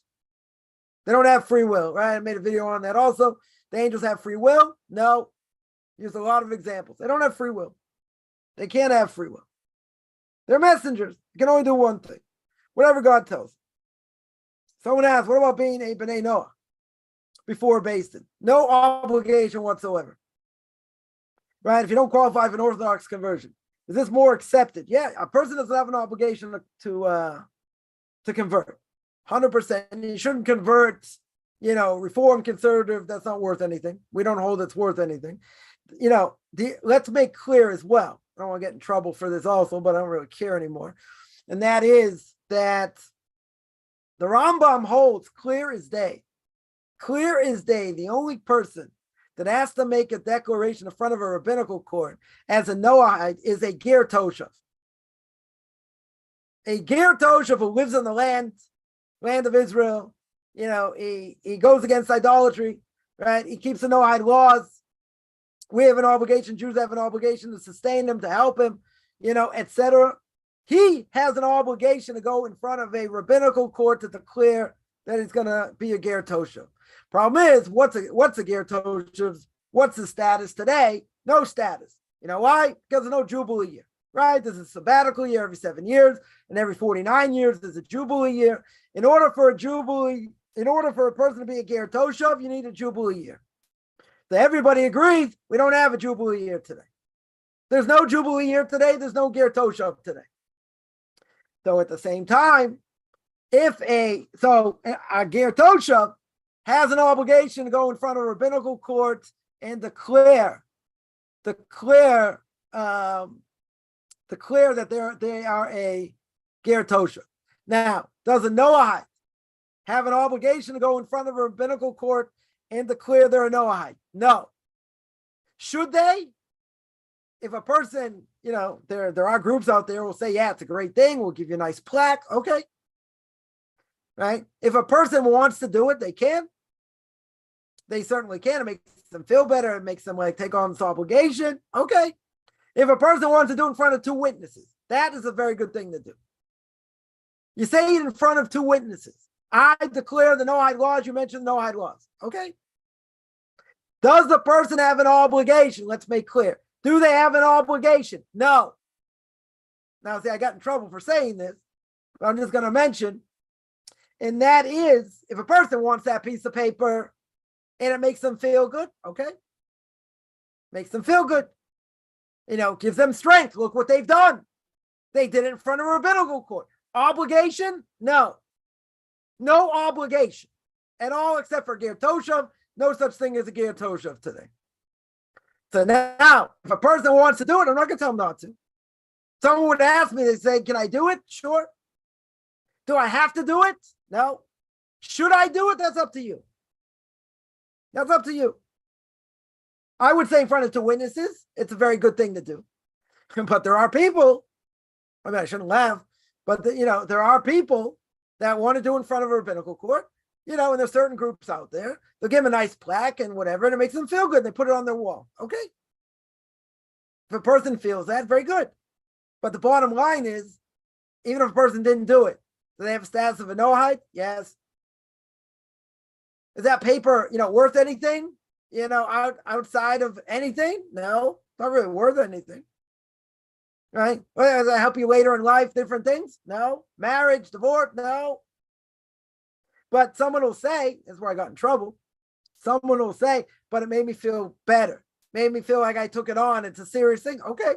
A: They don't have free will, right? I made a video on that also. The angels have free will? No. Use a lot of examples. They don't have free will. They can't have free will. They're messengers. They can only do one thing. Whatever God tells them. Someone asks, what about being a B'nai Noah before based in? No obligation whatsoever. Right? If you don't qualify for an Orthodox conversion, is this more accepted? Yeah, a person doesn't have an obligation to convert. 100%. You shouldn't convert, reform, conservative. That's not worth anything. We don't hold it's worth anything. Let's make clear as well. I don't want to get in trouble for this also, but I don't really care anymore. And that is that the Rambam holds clear as day, the only person that has to make a declaration in front of a rabbinical court as a Noahide is a Ger Toshav. A Ger Toshav who lives in the land of Israel. He goes against idolatry, right? He keeps the Noahide laws. We have an obligation, Jews have an obligation to sustain him, to help him, etc. He has an obligation to go in front of a rabbinical court to declare that he's going to be a Ger Toshav. Problem is, what's a Ger Toshav? What's the status today? No status. You know why? Because there's no Jubilee year, right? There's a sabbatical year every 7 years, and every 49 years there's a Jubilee year. In order for a person to be a Ger Toshav, you need a Jubilee year. So everybody agrees we don't have a Jubilee year today. There's no Jubilee year today. There's no Ger Toshav today. So at the same time, if a Ger Toshav has an obligation to go in front of a rabbinical court and declare that they are a Ger Toshav. Now, does a Noahide have an obligation to go in front of a rabbinical court and declare they're a Noahide? No. Should they? If a person, there are groups out there who will say, yeah, it's a great thing. We'll give you a nice plaque. Okay. Right? If a person wants to do it, they can. They certainly can. It makes them feel better. It makes them take on this obligation. Okay. If a person wants to do it in front of two witnesses, that is a very good thing to do. You say it in front of two witnesses. I declare the Noahide laws. You mentioned the Noahide laws. Okay. Does the person have an obligation? Let's make clear. Do they have an obligation? No. Now, see, I got in trouble for saying this, but I'm just going to mention, and that is, if a person wants that piece of paper and it makes them feel good, okay? Makes them feel good. Gives them strength. Look what they've done. They did it in front of a rabbinical court. Obligation? No. No obligation at all except for Ger Toshav. No such thing as a Ger Toshav today. So now, if a person wants to do it, I'm not going to tell them not to. Someone would ask me, they say, can I do it? Sure. Do I have to do it? No. Should I do it? That's up to you. That's up to you. I would say in front of two witnesses, it's a very good thing to do. But there are people, I shouldn't laugh, but there are people that want to do it in front of a rabbinical court, and there's certain groups out there. They'll give them a nice plaque and whatever, and it makes them feel good. They put it on their wall. Okay. If a person feels that, very good. But the bottom line is, even if a person didn't do it, do they have a status of a Noahide? Yes. Is that paper, worth anything? Outside of anything? No, not really worth anything. Right? Well, does that help you later in life? Different things? No. Marriage, divorce? No. But someone will say, that's where I got in trouble. Someone will say, but it made me feel better. Made me feel like I took it on. It's a serious thing. Okay.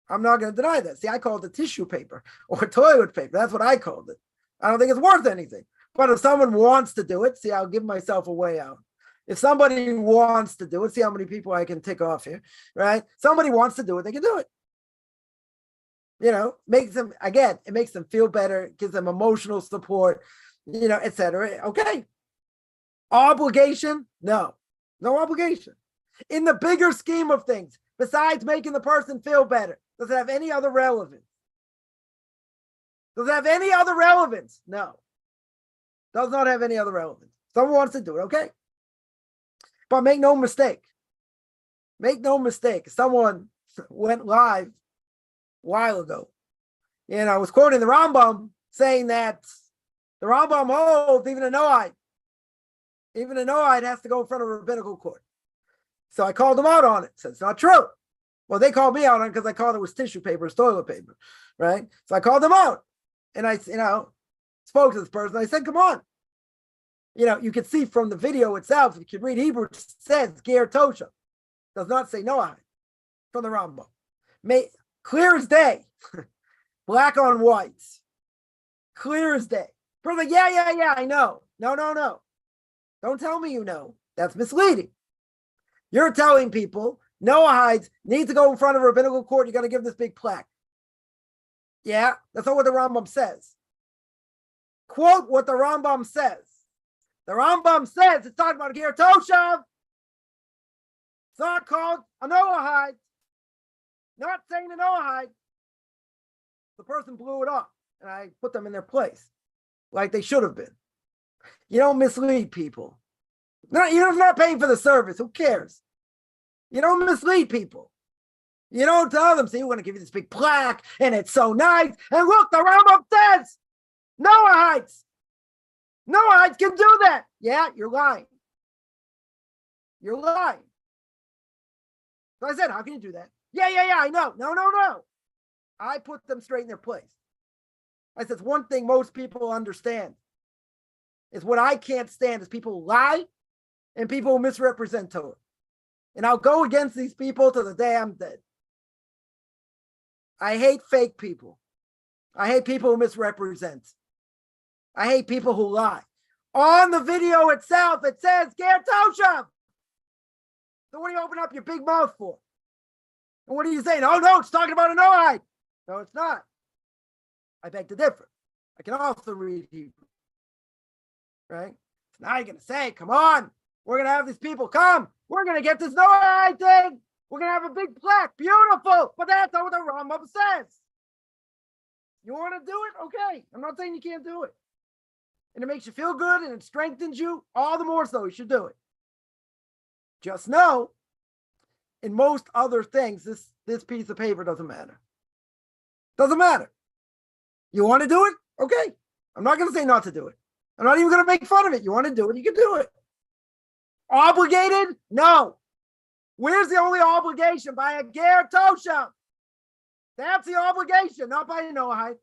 A: I'm not going to deny that. See, I called it tissue paper or toilet paper. That's what I called it. I don't think it's worth anything. But if someone wants to do it, see, I'll give myself a way out. If somebody wants to do it, see how many people I can tick off here, right? Somebody wants to do it, they can do it. Makes them, again, it makes them feel better, gives them emotional support, etc. Okay. Obligation? No. No obligation. In the bigger scheme of things, besides making the person feel better, does it have any other relevance? Does it have any other relevance? No. Does not have any other relevance. Someone wants to do it, okay. But make no mistake. Make no mistake. Someone went live a while ago. And I was quoting the Rambam saying that the Rambam holds even a Noahide has to go in front of a rabbinical court. So I called them out on it. Said it's not true. Well, they called me out on it because I called it was tissue paper, it's toilet paper, right? So I called them out, and I, spoke to this person. I said, "Come on, you can see from the video itself. If you can read Hebrew, it says Ger Tosha, does not say Noahide from the Rambam. Clear as day, black on white, clear as day." Person's like, yeah, I know. No. Don't tell me you know. That's misleading. You're telling people Noahides need to go in front of a rabbinical court. You got to give this big plaque. Yeah, that's not what the Rambam says. Quote what the Rambam says. The Rambam says it's talking about a Ger Toshav. It's not called a Noahide. Not saying a Noahide. The person blew it up, and I put them in their place, like they should have been. You don't mislead people. No, you're not paying for the service. Who cares? You don't mislead people. You don't tell them, see, we're going to give you this big plaque, and it's so nice. And look, the Rambam says, Noahides can do that. Yeah, you're lying. You're lying. So I said, how can you do that? Yeah, I know. No. I put them straight in their place. I said, one thing most people understand is what I can't stand is people who lie and people who misrepresent Torah. And I'll go against these people to the day I'm dead. I hate fake people. I hate people who misrepresent. I hate people who lie. On the video itself, it says Ger Toshav. So what do you open up your big mouth for? And what are you saying? Oh, no, it's talking about a Noahide. No, it's not. I beg to differ. I can also read Hebrew. Right? So now you're going to say, come on, we're going to have these people come. We're going to get this Noahide thing. We're going to have a big plaque. Beautiful. But that's not what the Rambam says. You want to do it? Okay. I'm not saying you can't do it. And it makes you feel good and it strengthens you. All the more so, you should do it. Just know, in most other things, this piece of paper doesn't matter. Doesn't matter. You want to do it? Okay. I'm not going to say not to do it. I'm not even going to make fun of it. You want to do it? You can do it. Obligated? No. Where's the only obligation? By a Ger Toshav. That's the obligation, not by a Noahide.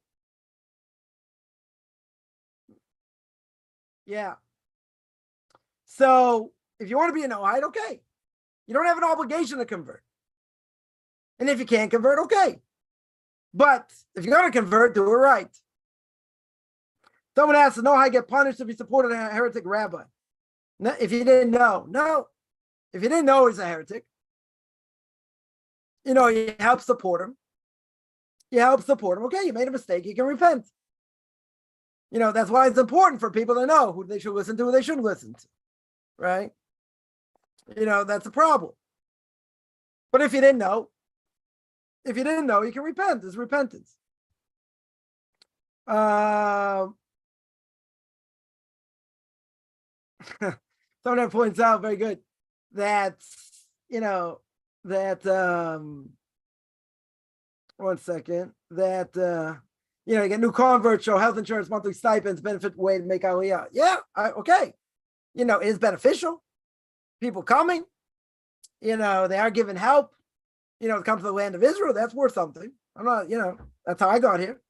A: Yeah. So if you want to be a Noahide, okay. You don't have an obligation to convert. And if you can't convert, okay. But if you're going to convert, do it right. Someone asked, does Noahide get punished if he supported a heretic rabbi? No, if you didn't know. No. If you didn't know he's a heretic, you help support him. Okay, you made a mistake. You can repent. That's why it's important for people to know who they should listen to, who they shouldn't listen to. Right? That's a problem. But if you didn't know, you can repent. There's repentance. Someone points out very good that, one second, that, you get new converts, show health insurance, monthly stipends, benefit way to make aliyah. Yeah, okay. It is beneficial. People coming, they are giving help, to come to the land of Israel. That's worth something. I'm not, that's how I got here.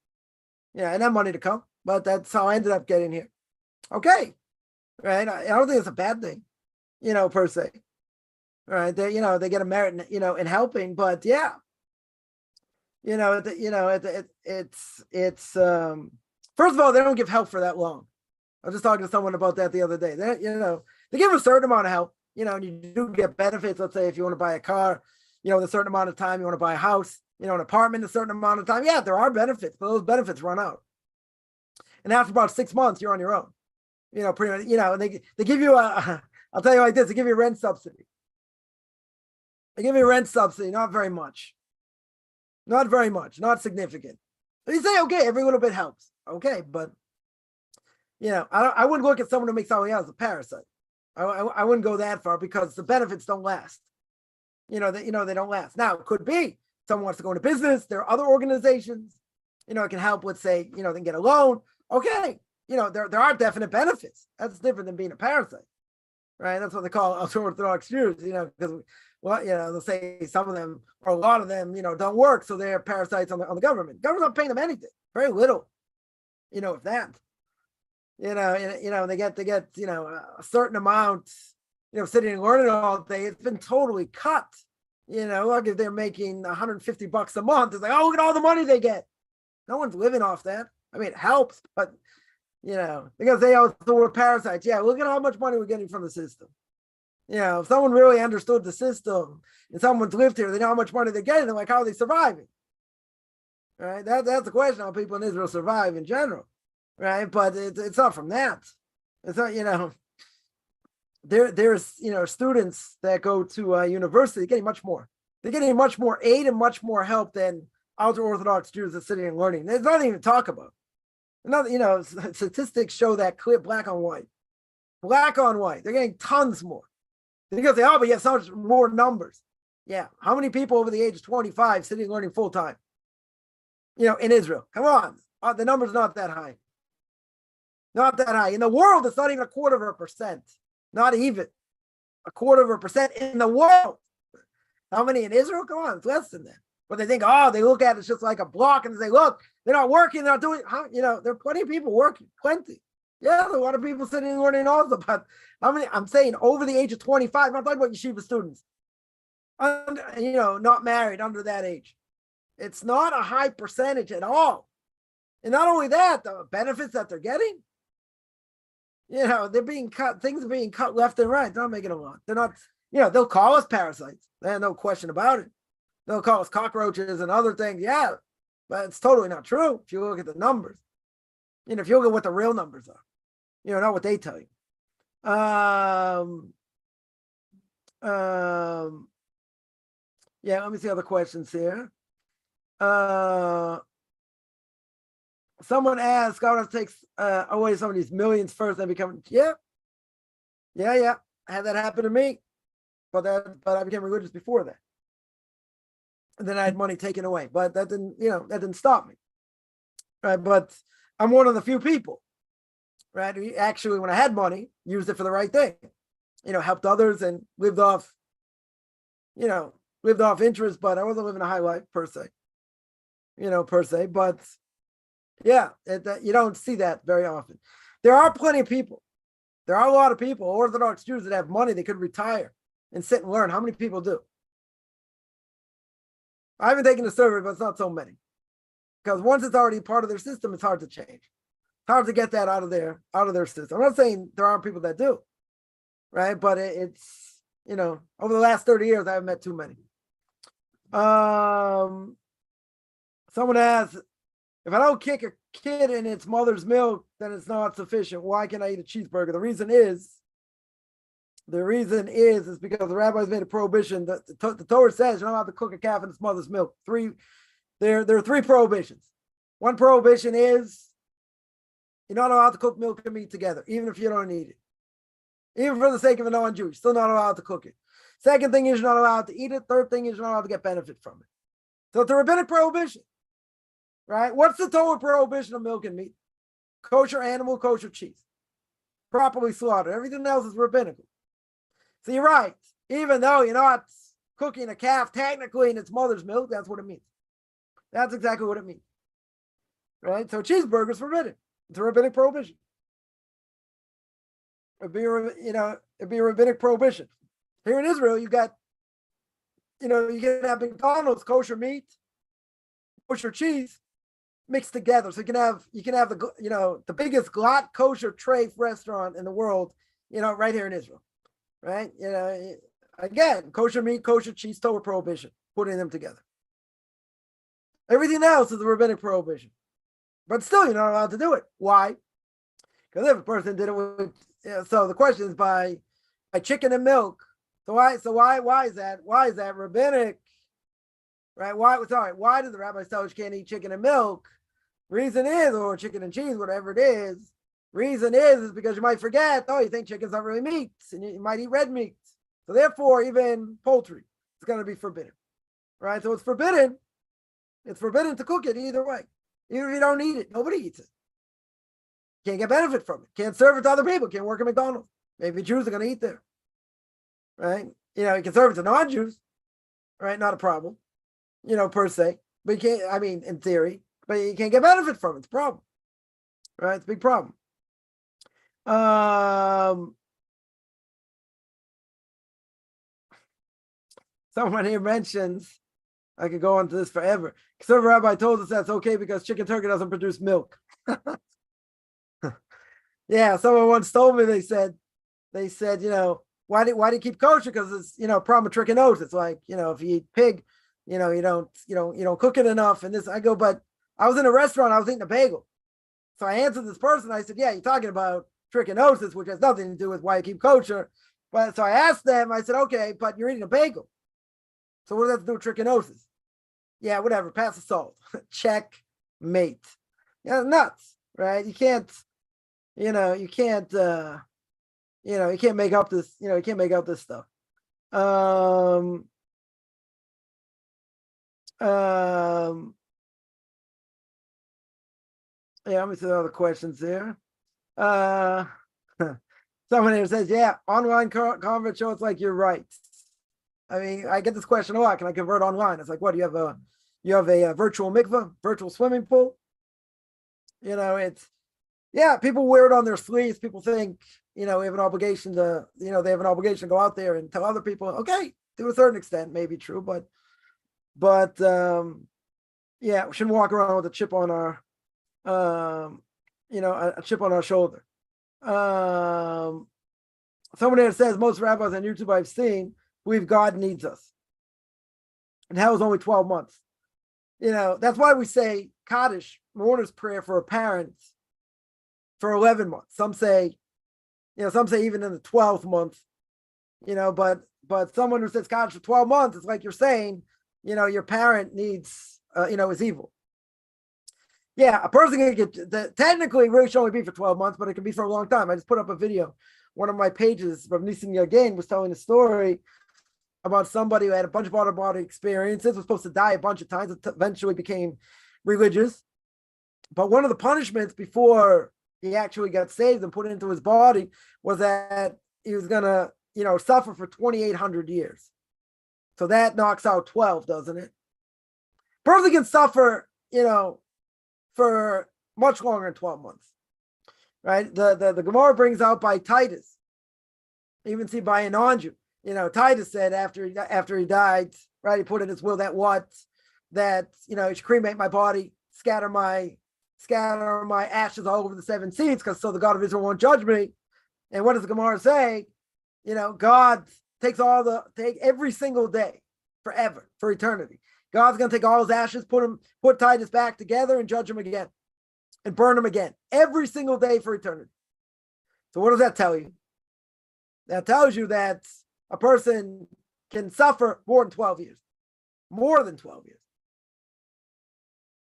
A: Yeah, and have money to come, but that's how I ended up getting here. Okay. Right. I don't think it's a bad thing, per se. Right. They get a merit, in helping, but yeah. It's first of all, they don't give help for that long. I was just talking to someone about that the other day. They give a certain amount of help, and you do get benefits. Let's say if you want to buy a car, in a certain amount of time, you want to buy a house, an apartment, a certain amount of time. Yeah, there are benefits, but those benefits run out. And after about 6 months, you're on your own. Pretty much, they give you I'll tell you like this, they give you a rent subsidy. They give you a rent subsidy, not very much. Not very much, not significant. So you say, okay, every little bit helps. Okay, but I wouldn't look at someone who makes aliyah as a parasite. I wouldn't go that far because the benefits don't last. They don't last. Now, it could be someone wants to go into business. There are other organizations, it can help with, say, they can get a loan. Okay, there are definite benefits. That's different than being a parasite. right? That's what they call ultra-Orthodox Jews, because they'll say some of them or a lot of them, don't work, so they're parasites on the government. Government's not paying them anything, very little, if that. They get a certain amount, sitting and learning all day. It's been totally cut. Like if they're making $150 a month, it's like, oh, look at all the money they get. No one's living off that. I mean, it helps, but because they also were parasites. Yeah, look at how much money we're getting from the system. If someone really understood the system and someone's lived here, they know how much money they're getting. They're like, how are they surviving? Right? That's the question: how people in Israel survive in general, right? But it's not from that. It's not, there's students that go to university getting much more. They're getting much more aid and much more help than ultra-Orthodox Jews are sitting and learning. There's nothing to talk about. Statistics show that clear, black on white. Black on white. They're getting tons more. Because they but you have so much more numbers. Yeah. How many people over the age of 25 sitting and learning full time? In Israel. Come on. The number's not that high. Not that high. In the world, it's not even 0.25%. Not even 0.25% in the world. How many in Israel? Come on, it's less than that. But they think, they look at it just like a block and they say, look, they're not working, they're not doing, there are plenty of people working, plenty. Yeah, there are a lot of people sitting and learning also, but how many, I'm saying over the age of 25, I'm not talking about yeshiva students, not married under that age. It's not a high percentage at all. And not only that, the benefits that they're getting, they're being cut, things are being cut left and right. They're not making a lot. They're not, they'll call us parasites. There's no question about it. They'll call us cockroaches and other things. Yeah, but it's totally not true if you look at the numbers. If you look at what the real numbers are, not what they tell you. Yeah, let me see other questions here. Someone asked, God takes away some of these millions first and become, yeah. I had that happen to me, but I became religious before that. And then I had money taken away, but that didn't stop me. Right. But I'm one of the few people, right? Who actually, when I had money, used it for the right thing, helped others and lived off interest, but I wasn't living a high life per se, but yeah, you don't see that very often. There are plenty of people. There are a lot of people, Orthodox Jews that have money, they could retire and sit and learn. How many people do? I haven't taken a survey, but it's not so many. Because once it's already part of their system, it's hard to change. It's hard to get that out of their system. I'm not saying there aren't people that do, right? But it's, over the last 30 years, I haven't met too many. Someone asked, if I don't kick a kid in its mother's milk, then it's not sufficient. Why can't I eat a cheeseburger? The reason is because the rabbis made a prohibition. The Torah says you're not allowed to cook a calf in its mother's milk. There are 3 prohibitions. One prohibition is you're not allowed to cook milk and meat together, even if you don't eat it. Even for the sake of a non-Jew, still not allowed to cook it. Second thing is you're not allowed to eat it. Third thing is you're not allowed to get benefit from it. So it's a rabbinic prohibition, right? What's the Torah prohibition of milk and meat? Kosher animal, kosher cheese. Properly slaughtered. Everything else is rabbinical. So you're right. Even though you're not cooking a calf technically in its mother's milk, that's what it means. That's exactly what it means. Right? So cheeseburger is forbidden. It's a rabbinic prohibition. It'd be a rabbinic prohibition. Here in Israel, you can have McDonald's kosher meat, kosher cheese mixed together. So you can have the biggest glot kosher treif restaurant in the world, right here in Israel. Right? Again, kosher meat, kosher cheese, Torah prohibition, putting them together. Everything else is a rabbinic prohibition. But still, you're not allowed to do it. Why? Because if a person did it with, so the question is by chicken and milk. So why is that? Why is that rabbinic? Right? Why did the rabbis tell us you can't eat chicken and milk? Reason is, or chicken and cheese, whatever it is. Reason is because you might forget, you think chicken's not really meat, and you might eat red meat. So therefore, even poultry is going to be forbidden. Right? So it's forbidden. It's forbidden to cook it either way. Even if you don't eat it, nobody eats it. Can't get benefit from it. Can't serve it to other people. Can't work at McDonald's. Maybe Jews are going to eat there. right? You can serve it to non-Jews, right? Not a problem, per se. But you can't, in theory, but you can't get benefit from it. It's a problem, right? It's a big problem. Someone here mentions, I could go on to this forever. Conservative rabbi told us that's okay because chicken turkey doesn't produce milk. Yeah, someone once told me, they said, why do you keep kosher? Because it's, problem with trichinosis. Like, if you eat pig, you don't cook it enough. And this, I go, but I was in a restaurant, I was eating a bagel. So I answered this person, I said, yeah, you're talking about trichinosis, which has nothing to do with why you keep kosher. But so I asked them, I said, okay, but you're eating a bagel. So what does that have to do with trichinosis? Yeah, whatever, pass the salt. Checkmate. Yeah, nuts, right? You can't make up this, you can't make up this stuff. Yeah, let me see the other questions there. Someone here says, yeah, online convert show, it's like you're right. I get this question a lot. Can I convert online? It's like, what, you have a virtual mikveh, virtual swimming pool? People wear it on their sleeves. People think, we have an obligation to, they have an obligation to go out there and tell other people, okay, to a certain extent, maybe true, but we shouldn't walk around with a chip on our, a chip on our shoulder. Someone there says, most rabbis on YouTube I've seen believe God needs us. And hell is only 12 months. That's why we say Kaddish, mourner's prayer for a parent, for 11 months. Some say even in the 12th month, but someone who says Kaddish for 12 months, it's like you're saying, your parent needs, is evil. Yeah, a person can get, technically it really should only be for 12 months, but it can be for a long time. I just put up a video. One of my pages from Nissen Yagain was telling a story about somebody who had a bunch of out-of-body experiences, was supposed to die a bunch of times, eventually became religious. But one of the punishments before he actually got saved and put it into his body was that he was going to, suffer for 2,800 years. So that knocks out 12, doesn't it? Person can suffer, for much longer than 12 months, right? The Gemara brings out by Titus, even see by a non-Jew. Titus said after he died, right, he put in his will that he should cremate my body, scatter my ashes all over the 7 seas, because so the God of Israel won't judge me. And what does the Gemara say? God takes every single day forever, for eternity. God's going to take all his ashes, put Titus back together and judge him again and burn him again every single day for eternity. So what does that tell you? That tells you that a person can suffer more than 12 years. More than 12 years.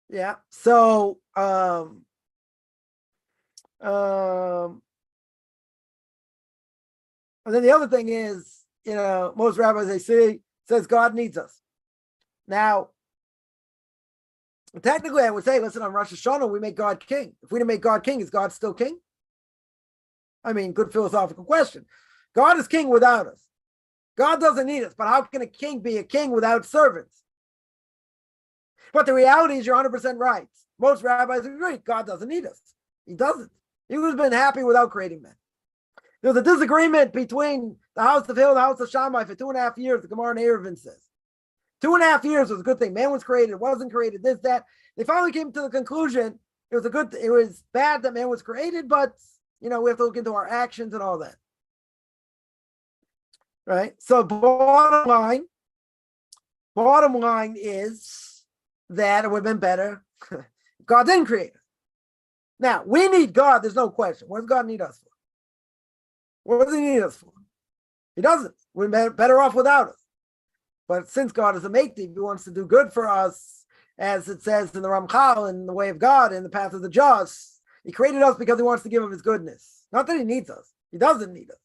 A: Yeah. So, and then the other thing is, most rabbis they see says God needs us. Now, technically, I would say, listen, on Rosh Hashanah, we make God king. If we didn't make God king, is God still king? Good philosophical question. God is king without us. God doesn't need us, but how can a king be a king without servants? But the reality is you're 100% right. Most rabbis agree, God doesn't need us. He doesn't. He would have been happy without creating men. There was a disagreement between the house of Hill and the house of Shammai for 2.5 years, the Gemara in Eruvin says. 2.5 years was a good thing. Man was created, wasn't created, this, that. They finally came to the conclusion it was bad that man was created, but we have to look into our actions and all that. Right? So bottom line is that it would have been better. God didn't create us. Now, we need God, there's no question. What does God need us for? What does he need us for? He doesn't. We're better off without us. But since God is a Mektiv, he wants to do good for us, as it says in the Ramchal, in the way of God, in the path of the just. He created us because he wants to give of his goodness. Not that he needs us. He doesn't need us.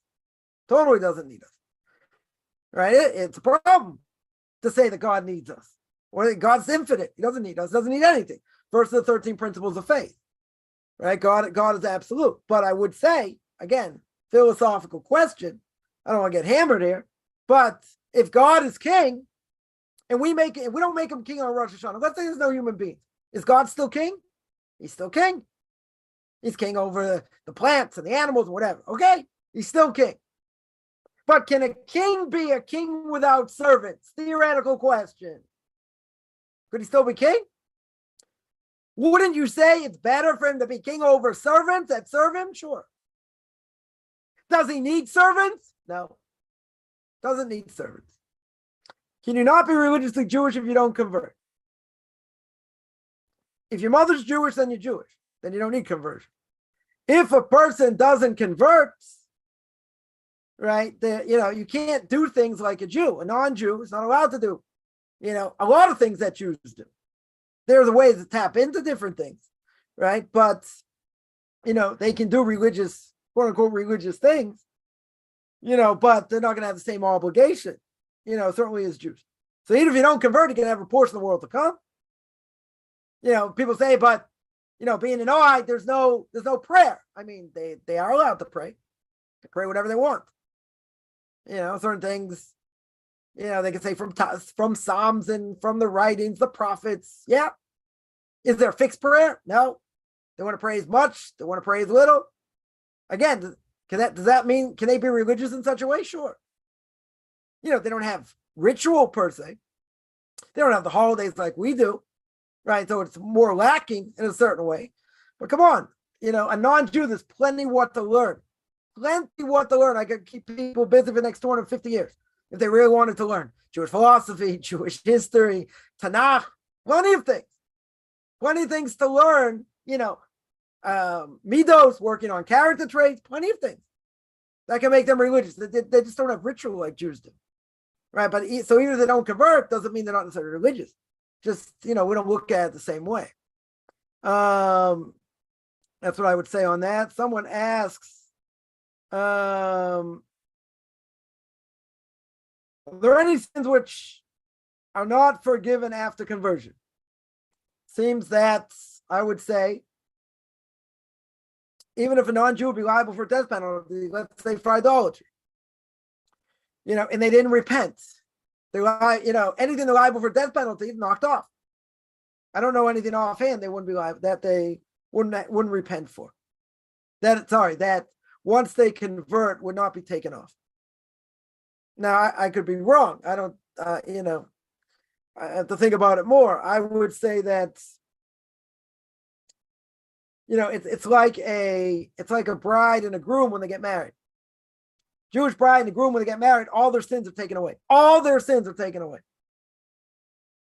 A: Totally doesn't need us. Right? It's a problem to say that God needs us. Or that God's infinite. He doesn't need us. Doesn't need anything. First of the 13 principles of faith. Right? God is absolute. But I would say, again, philosophical question. I don't want to get hammered here. But if God is king, and we don't make him king on Rosh Hashanah, let's say there's no human being. Is God still king? He's still king. He's king over the plants and the animals, whatever. Okay? He's still king. But can a king be a king without servants? Theoretical question. Could he still be king? Wouldn't you say it's better for him to be king over servants that serve him? Sure. Does he need servants? No. Doesn't need servants. Can you not be religiously Jewish if you don't convert? If your mother's Jewish, then you're Jewish. Then you don't need conversion. If a person doesn't convert, right, you can't do things like a Jew. A non-Jew is not allowed to do, a lot of things that Jews do. There's ways to tap into different things, right? But, they can do religious, quote unquote, religious things, but they're not going to have the same obligation, certainly as Jews. So even if you don't convert, you can have a portion of the world to come. People say, but, being an Ohite, there's no prayer. I mean, they are allowed to pray. They pray whatever they want. Certain things, they can say from Psalms and from the writings, the prophets. Yeah. Is there a fixed prayer? No. They want to pray as much. They want to pray as little. Again, does that mean, can they be religious in such a way? Sure. They don't have ritual per se. They don't have the holidays like we do, right? So it's more lacking in a certain way. But come on, a non-Jew, there's plenty what to learn. Plenty what to learn. I could keep people busy for the next 250 years if they really wanted to learn Jewish philosophy, Jewish history, Tanakh, plenty of things. Plenty of things to learn, midos, working on character traits, plenty of things that can make them religious. They just don't have ritual like Jews do, right? But so even if they don't convert, doesn't mean they're not necessarily religious. Just, we don't look at it the same way. That's what I would say on that. Someone asks, are there any sins which are not forgiven after conversion? Seems that I would say, even if a non-Jew would be liable for death penalty, let's say for idolatry, and they didn't repent, anything they're liable for death penalty is knocked off. I don't know anything offhand they wouldn't be liable, that they wouldn't repent for. That once they convert would not be taken off. Now I could be wrong. I don't, I have to think about it more. I would say that, it's like a bride and a groom when they get married. Jewish bride and a groom when they get married, all their sins are taken away. All their sins are taken away.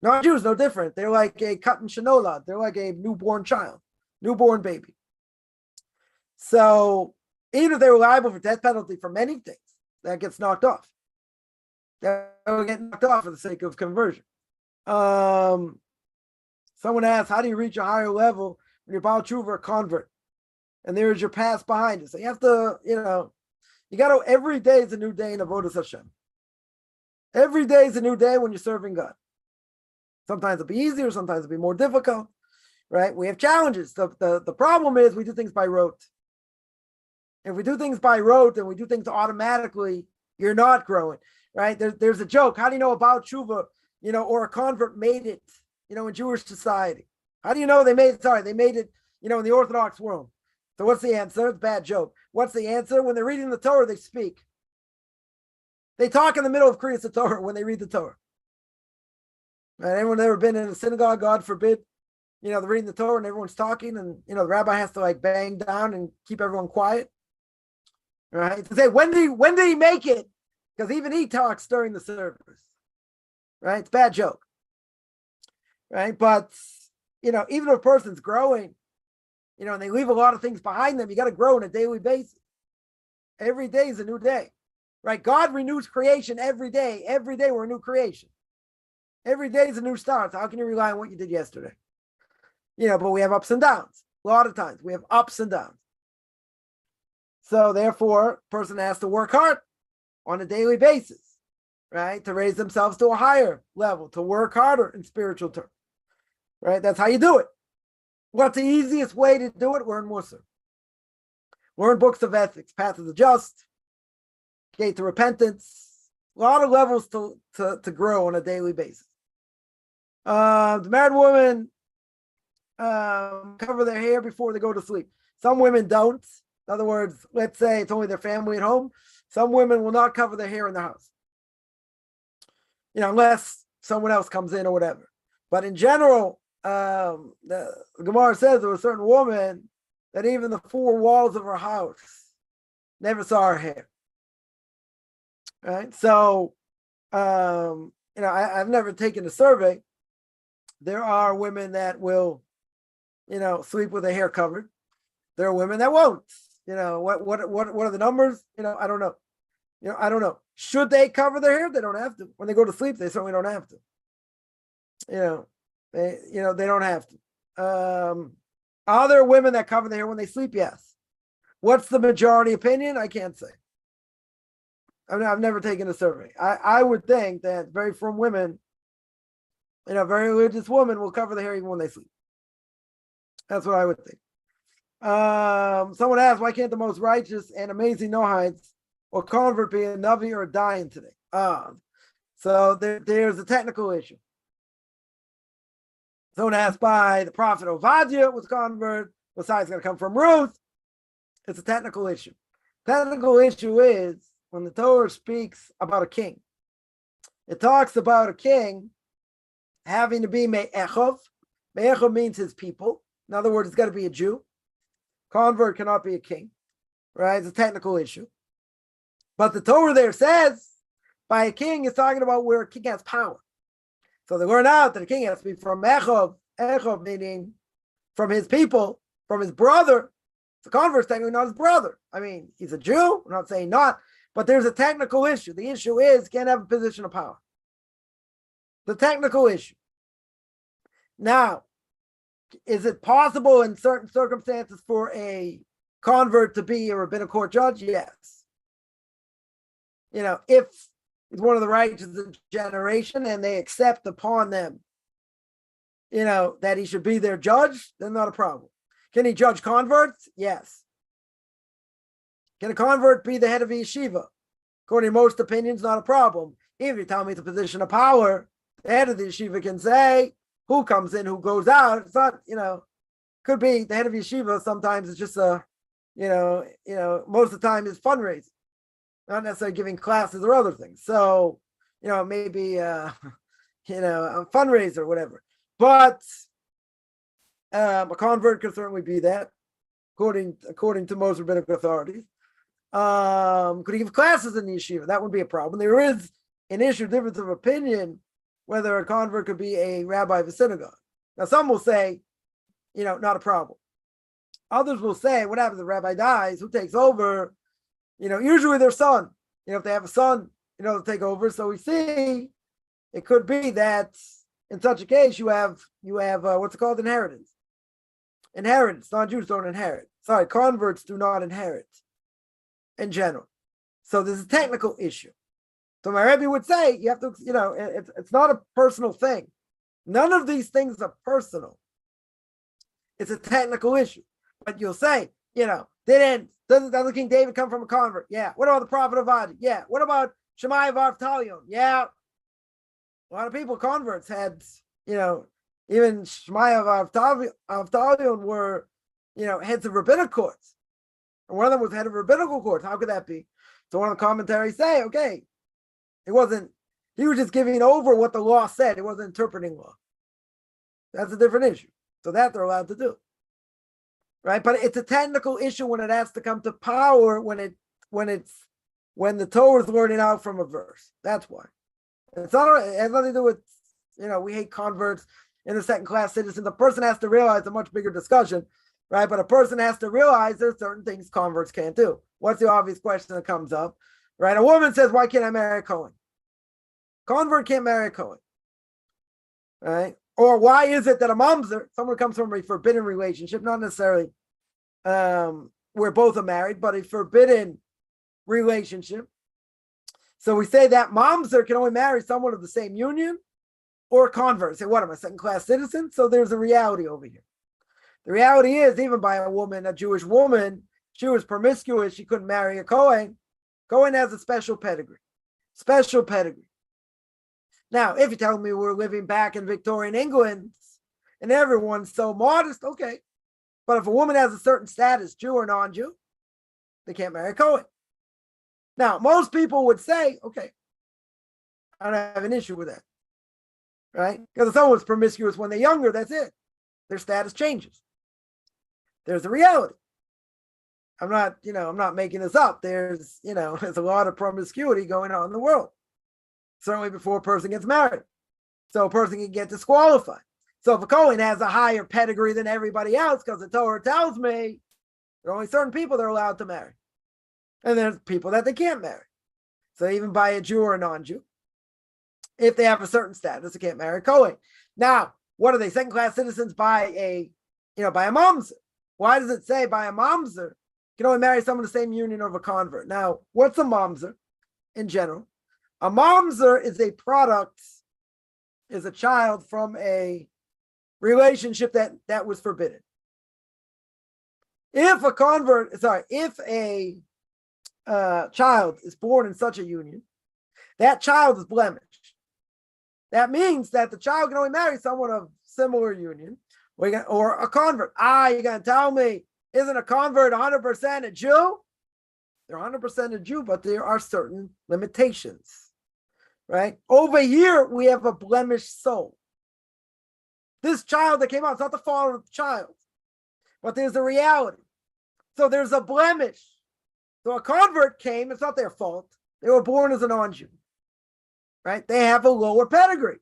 A: Non-Jews, no different. They're like a katan shenolad. They're like a newborn child, newborn baby. So even if they were liable for death penalty for many things, that gets knocked off. That will get knocked off for the sake of conversion. Someone asked, how do you reach a higher level when you're Baal Tshuva or convert? And there is your past behind it. So you have to, you got to, every day is a new day in Avodas Hashem. Every day is a new day when you're serving God. Sometimes it'll be easier, sometimes it'll be more difficult, right? We have challenges. The problem is we do things by rote. If we do things by rote and we do things automatically, you're not growing, right? There's a joke. How do you know about Tshuva, or a convert made it, in Jewish society? How do you know they made it? They made it, in the Orthodox world. So what's the answer? It's a bad joke. What's the answer? When they're reading the Torah, they speak. They talk in the middle of Kriyas Torah when they read the Torah. Right? Anyone ever been in a synagogue, God forbid, they're reading the Torah and everyone's talking and, the rabbi has to bang down and keep everyone quiet. Right? To say, when did he make it? Because even he talks during the service. Right? It's a bad joke. Right? But, even if a person's growing, and they leave a lot of things behind them, you got to grow on a daily basis. Every day is a new day. Right? God renews creation every day. Every day we're a new creation. Every day is a new start. So how can you rely on what you did yesterday? But we have ups and downs. A lot of times we have ups and downs. So therefore, a person has to work hard on a daily basis, right? To raise themselves to a higher level, to work harder in spiritual terms, right? That's how you do it. What's the easiest way to do it? Learn Musar. Learn books of ethics, Path of the Just, Gate to Repentance, A lot of levels to grow on a daily basis. The married woman cover their hair before they go to sleep. Some women don't. In other words, let's say it's only their family at home. Some women will not cover their hair in the house, unless someone else comes in or whatever. But in general, the Gemara says there was a certain woman that even the four walls of her house never saw her hair. Right? So, I've never taken a survey. There are women that will, sleep with their hair covered. There are women that won't. What are the numbers? I don't know. I don't know. Should they cover their hair? They don't have to. When they go to sleep, they certainly don't have to. They don't have to. Are there women that cover their hair when they sleep? Yes. What's the majority opinion? I can't say. I've never taken a survey. I would think that very frum women, very religious women will cover their hair even when they sleep. That's what I would think. Someone asked, why can't the most righteous and amazing Nohites or convert be a Navi or a Dayan today? So there's a technical issue. Someone asked by the prophet Ovadia was convert, besides going to come from Ruth. It's a technical issue. Technical issue is when the Torah speaks about a king, it talks about a king having to be Me'echov. Me'echov means his people. In other words, it's got to be a Jew. Convert cannot be a king, right? It's a technical issue. But the Torah there says by a king is talking about where a king has power. So they learn out that a king has to be from Echov, Echov meaning from his people, from his brother. The convert's technically not his brother. I mean, he's a Jew. I'm not saying not, but there's a technical issue. The issue is can't have a position of power. The technical issue. Now, is it possible in certain circumstances for a convert to be a rabbinic court judge? Yes. If he's one of the righteous generation and they accept upon them, that he should be their judge, then not a problem. Can he judge converts? Yes. Can a convert be the head of a yeshiva? According to most opinions, not a problem. If you tell me it's a position of power, the head of the yeshiva can say who comes in, who goes out. It's not, could be the head of yeshiva. Sometimes it's just most of the time is fundraising, not necessarily giving classes or other things. So, maybe, a fundraiser or whatever. But a convert could certainly be that, according to most rabbinic authorities. Could he give classes in the yeshiva? That would be a problem. There is an issue, difference of opinion, whether a convert could be a rabbi of a synagogue. Now, some will say, not a problem. Others will say, what happens if the rabbi dies? Who takes over? Usually their son. If they have a son, to take over. So we see it could be that in such a case you have what's it called? Inheritance. Inheritance. Non-Jews don't inherit. Sorry, converts do not inherit in general. So there's a technical issue. So my Rebbe would say you have to, it's not a personal thing. None of these things are personal. It's a technical issue. But you'll say, doesn't King David come from a convert? Yeah. What about the prophet of Adi? Yeah. What about Shemaiah of Avtalion? Yeah. A lot of people, converts, had, even Shemaiah of Avtalion were, heads of rabbinic courts. And one of them was head of rabbinical courts. How could that be? So one of the commentaries say, okay, he was just giving over what the law said. He wasn't interpreting law. That's a different issue. So that they're allowed to do. Right? But it's a technical issue when it has to come to power, when the Torah is learning out from a verse. That's why. It has nothing to do with, we hate converts in the second-class citizen. The person has to realize a much bigger discussion, right? But a person has to realize there's certain things converts can't do. What's the obvious question that comes up, right? A woman says, why can't I marry a Cohen? Convert can't marry a Cohen, right? Or why is it that a mamzer, someone comes from a forbidden relationship, not necessarily where both are married, but a forbidden relationship. So we say that mamzer can only marry someone of the same union or a convert. Say, what am I, second-class citizen? So there's a reality over here. The reality is, even by a woman, a Jewish woman, she was promiscuous, she couldn't marry a Kohen. Kohen has a special pedigree. Special pedigree. Now, if you tell me we're living back in Victorian England and everyone's so modest, okay. But if a woman has a certain status, Jew or non-Jew, they can't marry a Cohen. Now, most people would say, okay, I don't have an issue with that, right? Because if someone's promiscuous when they're younger, that's it. Their status changes. There's the reality. I'm not making this up. There's a lot of promiscuity going on in the world. Certainly before a person gets married. So a person can get disqualified. So if a Kohen has a higher pedigree than everybody else, because the Torah tells me there are only certain people they're allowed to marry. And there's people that they can't marry. So even by a Jew or a non-Jew, if they have a certain status, they can't marry a Kohen. Now, what are they? Second-class citizens by a mamzer. Why does it say by a mamzer? You can only marry someone in the same union of a convert. Now, what's a mamzer in general? A mamzer is a product, is a child from a relationship that was forbidden. If a child is born in such a union, that child is blemished. That means that the child can only marry someone of similar union or a convert. You're going to tell me, isn't a convert 100% a Jew? They're 100% a Jew, but there are certain limitations, right? Over here, we have a blemished soul. This child that came out, it's not the fault of the child, but there's a reality. So there's a blemish. So a convert came, it's not their fault. They were born as a non-Jew, right? They have a lower pedigree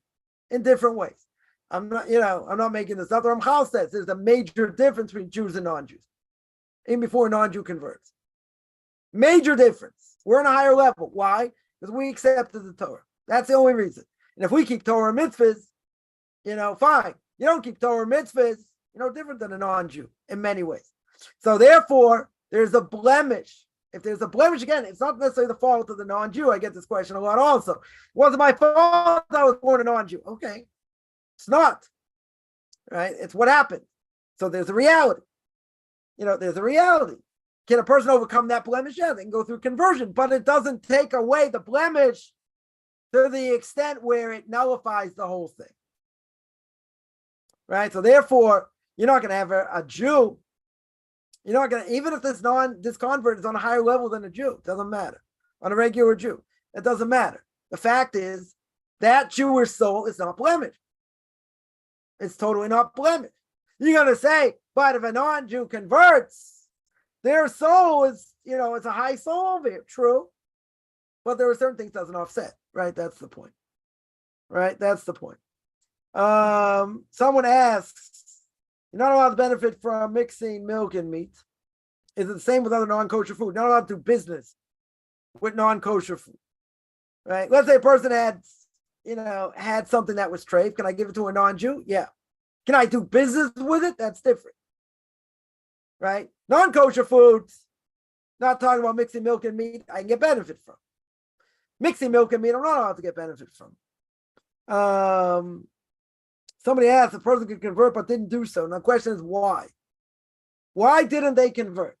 A: in different ways. I'm not making this up. The Ramchal says there's a major difference between Jews and non-Jews, even before a non-Jew converts. Major difference. We're on a higher level. Why? Because we accepted the Torah. That's the only reason. And if we keep Torah mitzvahs, fine. You don't keep Torah mitzvahs, different than a non-Jew in many ways. So therefore, there's a blemish. If there's a blemish, again, it's not necessarily the fault of the non-Jew. I get this question a lot also. It wasn't my fault I was born a non-Jew. Okay. It's not. Right? It's what happened. So there's a reality. There's a reality. Can a person overcome that blemish? Yeah, they can go through conversion, but it doesn't take away the blemish to the extent where it nullifies the whole thing. Right? So therefore, you're not going to have a Jew. You're not going to, even if this convert is on a higher level than a Jew, it doesn't matter. On a regular Jew, it doesn't matter. The fact is that Jewish soul is not blemished. It's totally not blemished. You're going to say, but if a non-Jew converts, their soul is, it's a high soul over here. True. But there are certain things that doesn't offset, right? That's the point. Right? That's the point. Someone asks, you're not allowed to benefit from mixing milk and meat. Is it the same with other non-kosher food? You're not allowed to do business with non-kosher food, right? Let's say a person had something that was treif. Can I give it to a non-Jew? Yeah. Can I do business with it? That's different, right? Non-kosher foods, not talking about mixing milk and meat, I can get benefit from. Mixing milk and meat, I'm not allowed to get benefit from. Somebody asked, a person could convert but didn't do so. Now the question is why? Why didn't they convert?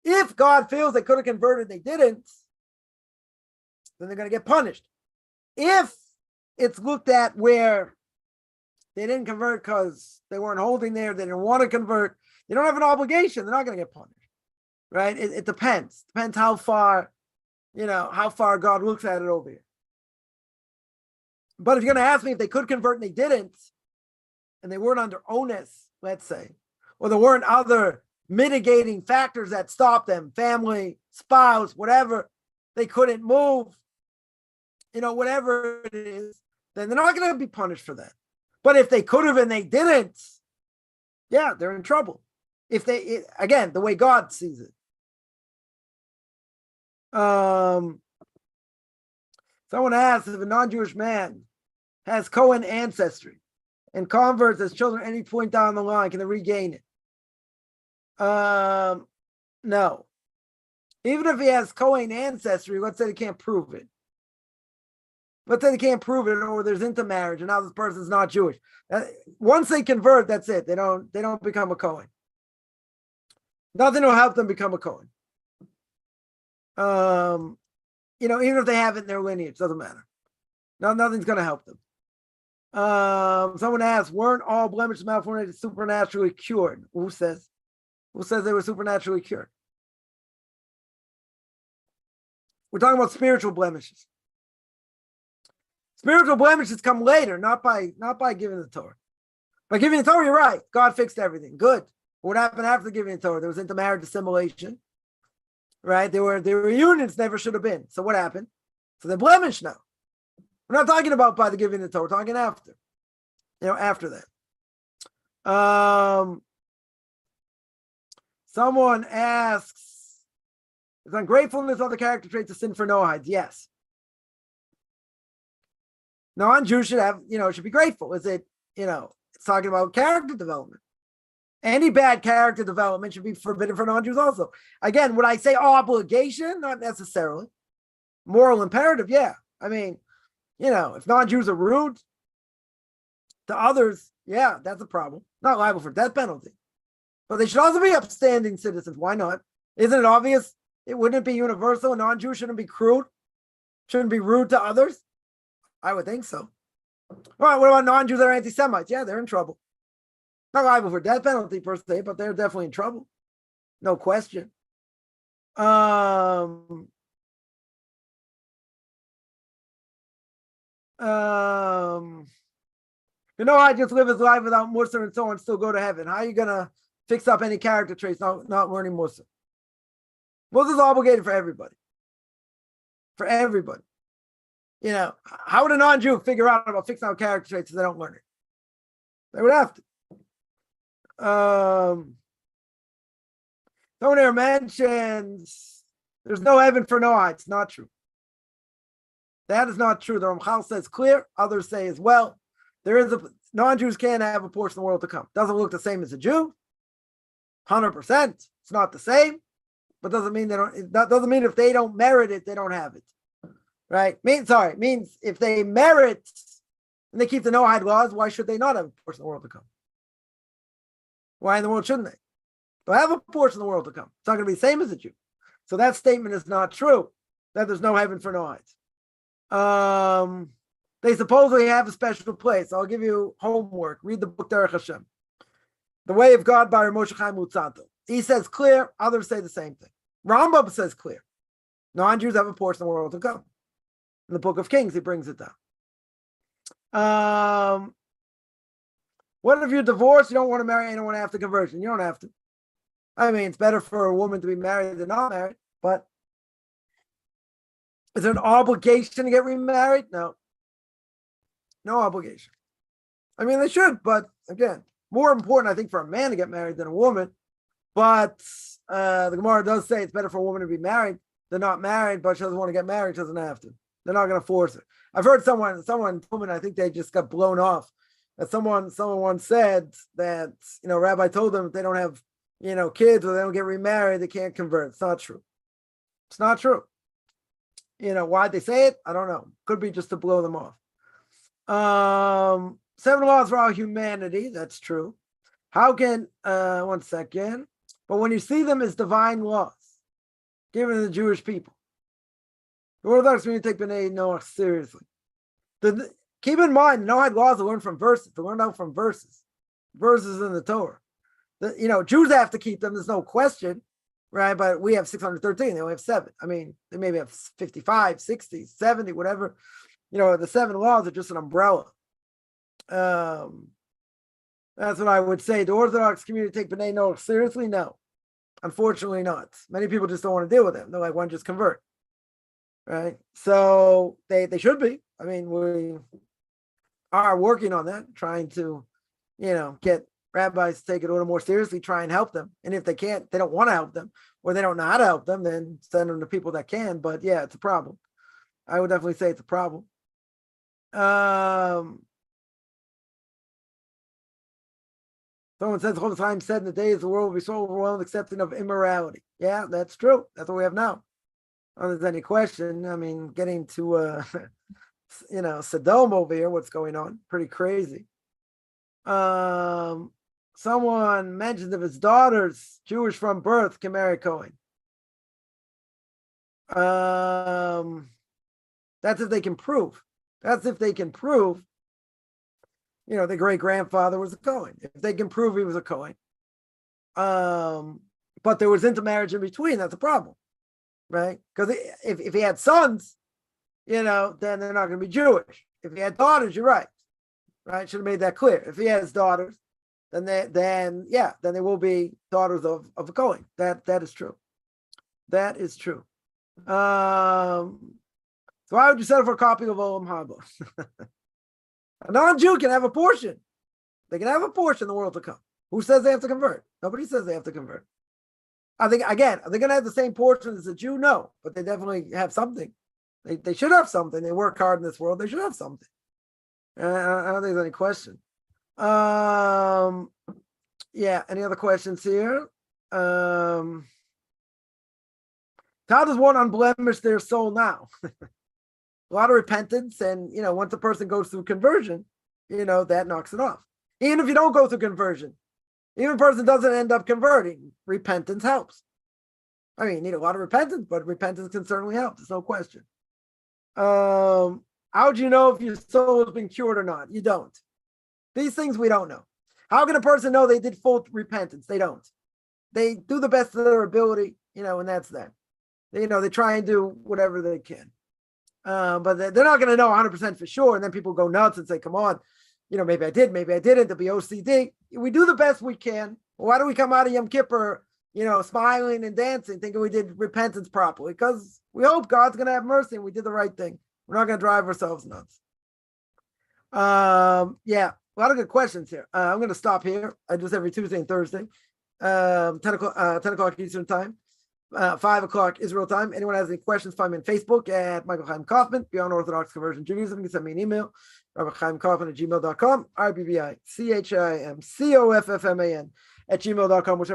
A: If God feels they could have converted, they didn't, then they're going to get punished. If it's looked at where they didn't convert because they weren't holding there, they didn't want to convert, they don't have an obligation, they're not going to get punished, right? It depends. Depends how far God looks at it over here. But if you're going to ask me if they could convert and they didn't, and they weren't under onus, let's say, or there weren't other mitigating factors that stopped them, family, spouse, whatever, they couldn't move, whatever it is, then they're not going to be punished for that. But if they could have and they didn't, yeah, they're in trouble. Again, the way God sees it. Someone asked if a non-Jewish man has Cohen ancestry and converts as children at any point down the line, can they regain it? No. Even if he has Cohen ancestry, let's say they can't prove it. Let's say they can't prove it, or there's intermarriage, and now this person's not Jewish. Once they convert, that's it. They don't become a Cohen. Nothing will help them become a Cohen. even if they have it in their lineage, doesn't matter. No, nothing's going to help them. Someone asked, weren't all blemishes, malformations supernaturally cured? Who says they were supernaturally cured? We're talking about spiritual blemishes. Spiritual blemishes come later, not by giving the Torah. By giving the Torah, you're right. God fixed everything. Good. What happened after giving the Torah? There was intermarriage assimilation, right? There were unions never should have been. So what happened? So they're blemished now. We're not talking about by the giving the Torah. We're talking after. After that. Someone asks, is ungratefulness other character traits a sin for Noahides? Yes. Non-Jews should have, should be grateful. Is it, it's talking about character development. Any bad character development should be forbidden for non-Jews also. Again, would I say obligation? Not necessarily. Moral imperative, yeah. I mean, if non-Jews are rude to others, yeah, that's a problem. Not liable for death penalty. But they should also be upstanding citizens. Why not? Isn't it obvious? Wouldn't it be universal? A non-Jew shouldn't be crude? Shouldn't be rude to others? I would think so. All right, what about non-Jews that are anti-Semites? Yeah, they're in trouble. Not liable for death penalty per se, but they're definitely in trouble. No question. The I just live his life without Musar and so on, still go to heaven. How are you gonna fix up any character traits not learning Musar? Musar is obligated for everybody. For everybody. How would a non-Jew figure out about fixing out character traits if they don't learn it? They would have to. Someone here mentions there's no heaven for Noahites. Not true. That is not true. The Ramchal says clear. Others say as well. There is non-Jews can have a portion of the world to come. Doesn't look the same as a Jew. 100%. It's not the same, but doesn't mean they don't. That doesn't mean if they don't merit it, they don't have it. Right? Means if they merit and they keep the Noahide laws, why should they not have a portion of the world to come? Why in the world shouldn't they? They'll have a portion of the world to come. It's not going to be the same as a Jew. So that statement is not true, that there's no heaven for Noahides. They supposedly have a special place. I'll give you homework. Read the book Derech Hashem. The Way of God by Moshe Chaim Luzzatto. He says clear. Others say the same thing. Rambam says clear. Non-Jews have a portion of the world to come. In the book of Kings, he brings it down. What if you're divorced? You don't want to marry anyone after conversion. You don't have to. I mean, it's better for a woman to be married than not married, but is there an obligation to get remarried? No. No obligation. I mean, they should, but again, more important, I think, for a man to get married than a woman. But the Gemara does say it's better for a woman to be married than not married, but she doesn't want to get married, she doesn't have to. They're not going to force her. I've heard someone, I think they just got blown off. That someone once said that, Rabbi told them if they don't have, kids or they don't get remarried, they can't convert. It's not true. It's not true. Why'd they say it? I don't know. Could be just to blow them off. 7 laws for all humanity. That's true. How can, one second. But when you see them as divine laws, given to the Jewish people, the Orthodox community take B'nai Noach seriously. Keep in mind, Noahide laws are learned from verses. They're learned out from verses in the Torah. Jews have to keep them. There's no question, right? But we have 613. They only have 7. I mean, they maybe have 55, 60, 70, whatever. The 7 laws are just an umbrella. That's what I would say. The Orthodox community take B'nai Noach seriously? No, unfortunately not. Many people just don't want to deal with them. They're like, why don't you just convert? Right? So they should be. I mean, we are working on that, trying to, get rabbis to take it a little more seriously, try and help them. And if they can't, they don't want to help them, or they don't know how to help them, then send them to people that can. But yeah, it's a problem. I would definitely say it's a problem. Someone says, all the time said in the days the world will be so overwhelmed accepting of immorality. Yeah, that's true. That's what we have now. I don't think there's any question. I mean, getting to Sodom over here, what's going on? Pretty crazy. Someone mentioned if his daughters, Jewish from birth, can marry Cohen. That's if they can prove. That's if they can prove, the great grandfather was a Cohen. If they can prove he was a Cohen. But there was intermarriage in between. That's a problem, right? Because if he had sons, then they're not going to be Jewish. If he had daughters, you're right. Right? Should have made that clear. If he has daughters, then they will be daughters of a Cohen. That is true. That is true. So why would you settle for a copy of Olam Haba? A non-Jew can have a portion. They can have a portion in the world to come. Who says they have to convert? Nobody says they have to convert. I think, again, are they going to have the same portion as a Jew? No, but they definitely have something. They should have something. They work hard in this world. They should have something. I don't think there's any question. Any other questions here? How does one unblemish their soul now? A lot of repentance, and once a person goes through conversion, that knocks it off. Even if you don't go through conversion, even if a person doesn't end up converting, repentance helps. I mean, you need a lot of repentance, but repentance can certainly help. There's no question. How do you know if your soul has been cured or not? You don't. These things we don't know. How can a person know they did full repentance? They don't. They do the best of their ability, and that's that. They try and do whatever they can. But they're not going to know 100% for sure. And then people go nuts and say, come on, maybe I did, maybe I didn't. There'll be OCD. We do the best we can. Why do we come out of Yom Kippur, smiling and dancing, thinking we did repentance properly? Because we hope God's going to have mercy and we did the right thing. We're not going to drive ourselves nuts. A lot of good questions here. I'm going to stop here. I do this every Tuesday and Thursday, 10 o'clock Eastern time, 5 o'clock Israel time. Anyone has any questions, find me on Facebook at Michael Chaim Kaufman, Beyond Orthodox Conversion Judaism. You can send me an email, rabbichaimkaufman@gmail.com, RBBICHIMCOFFMAN @gmail.com, whichever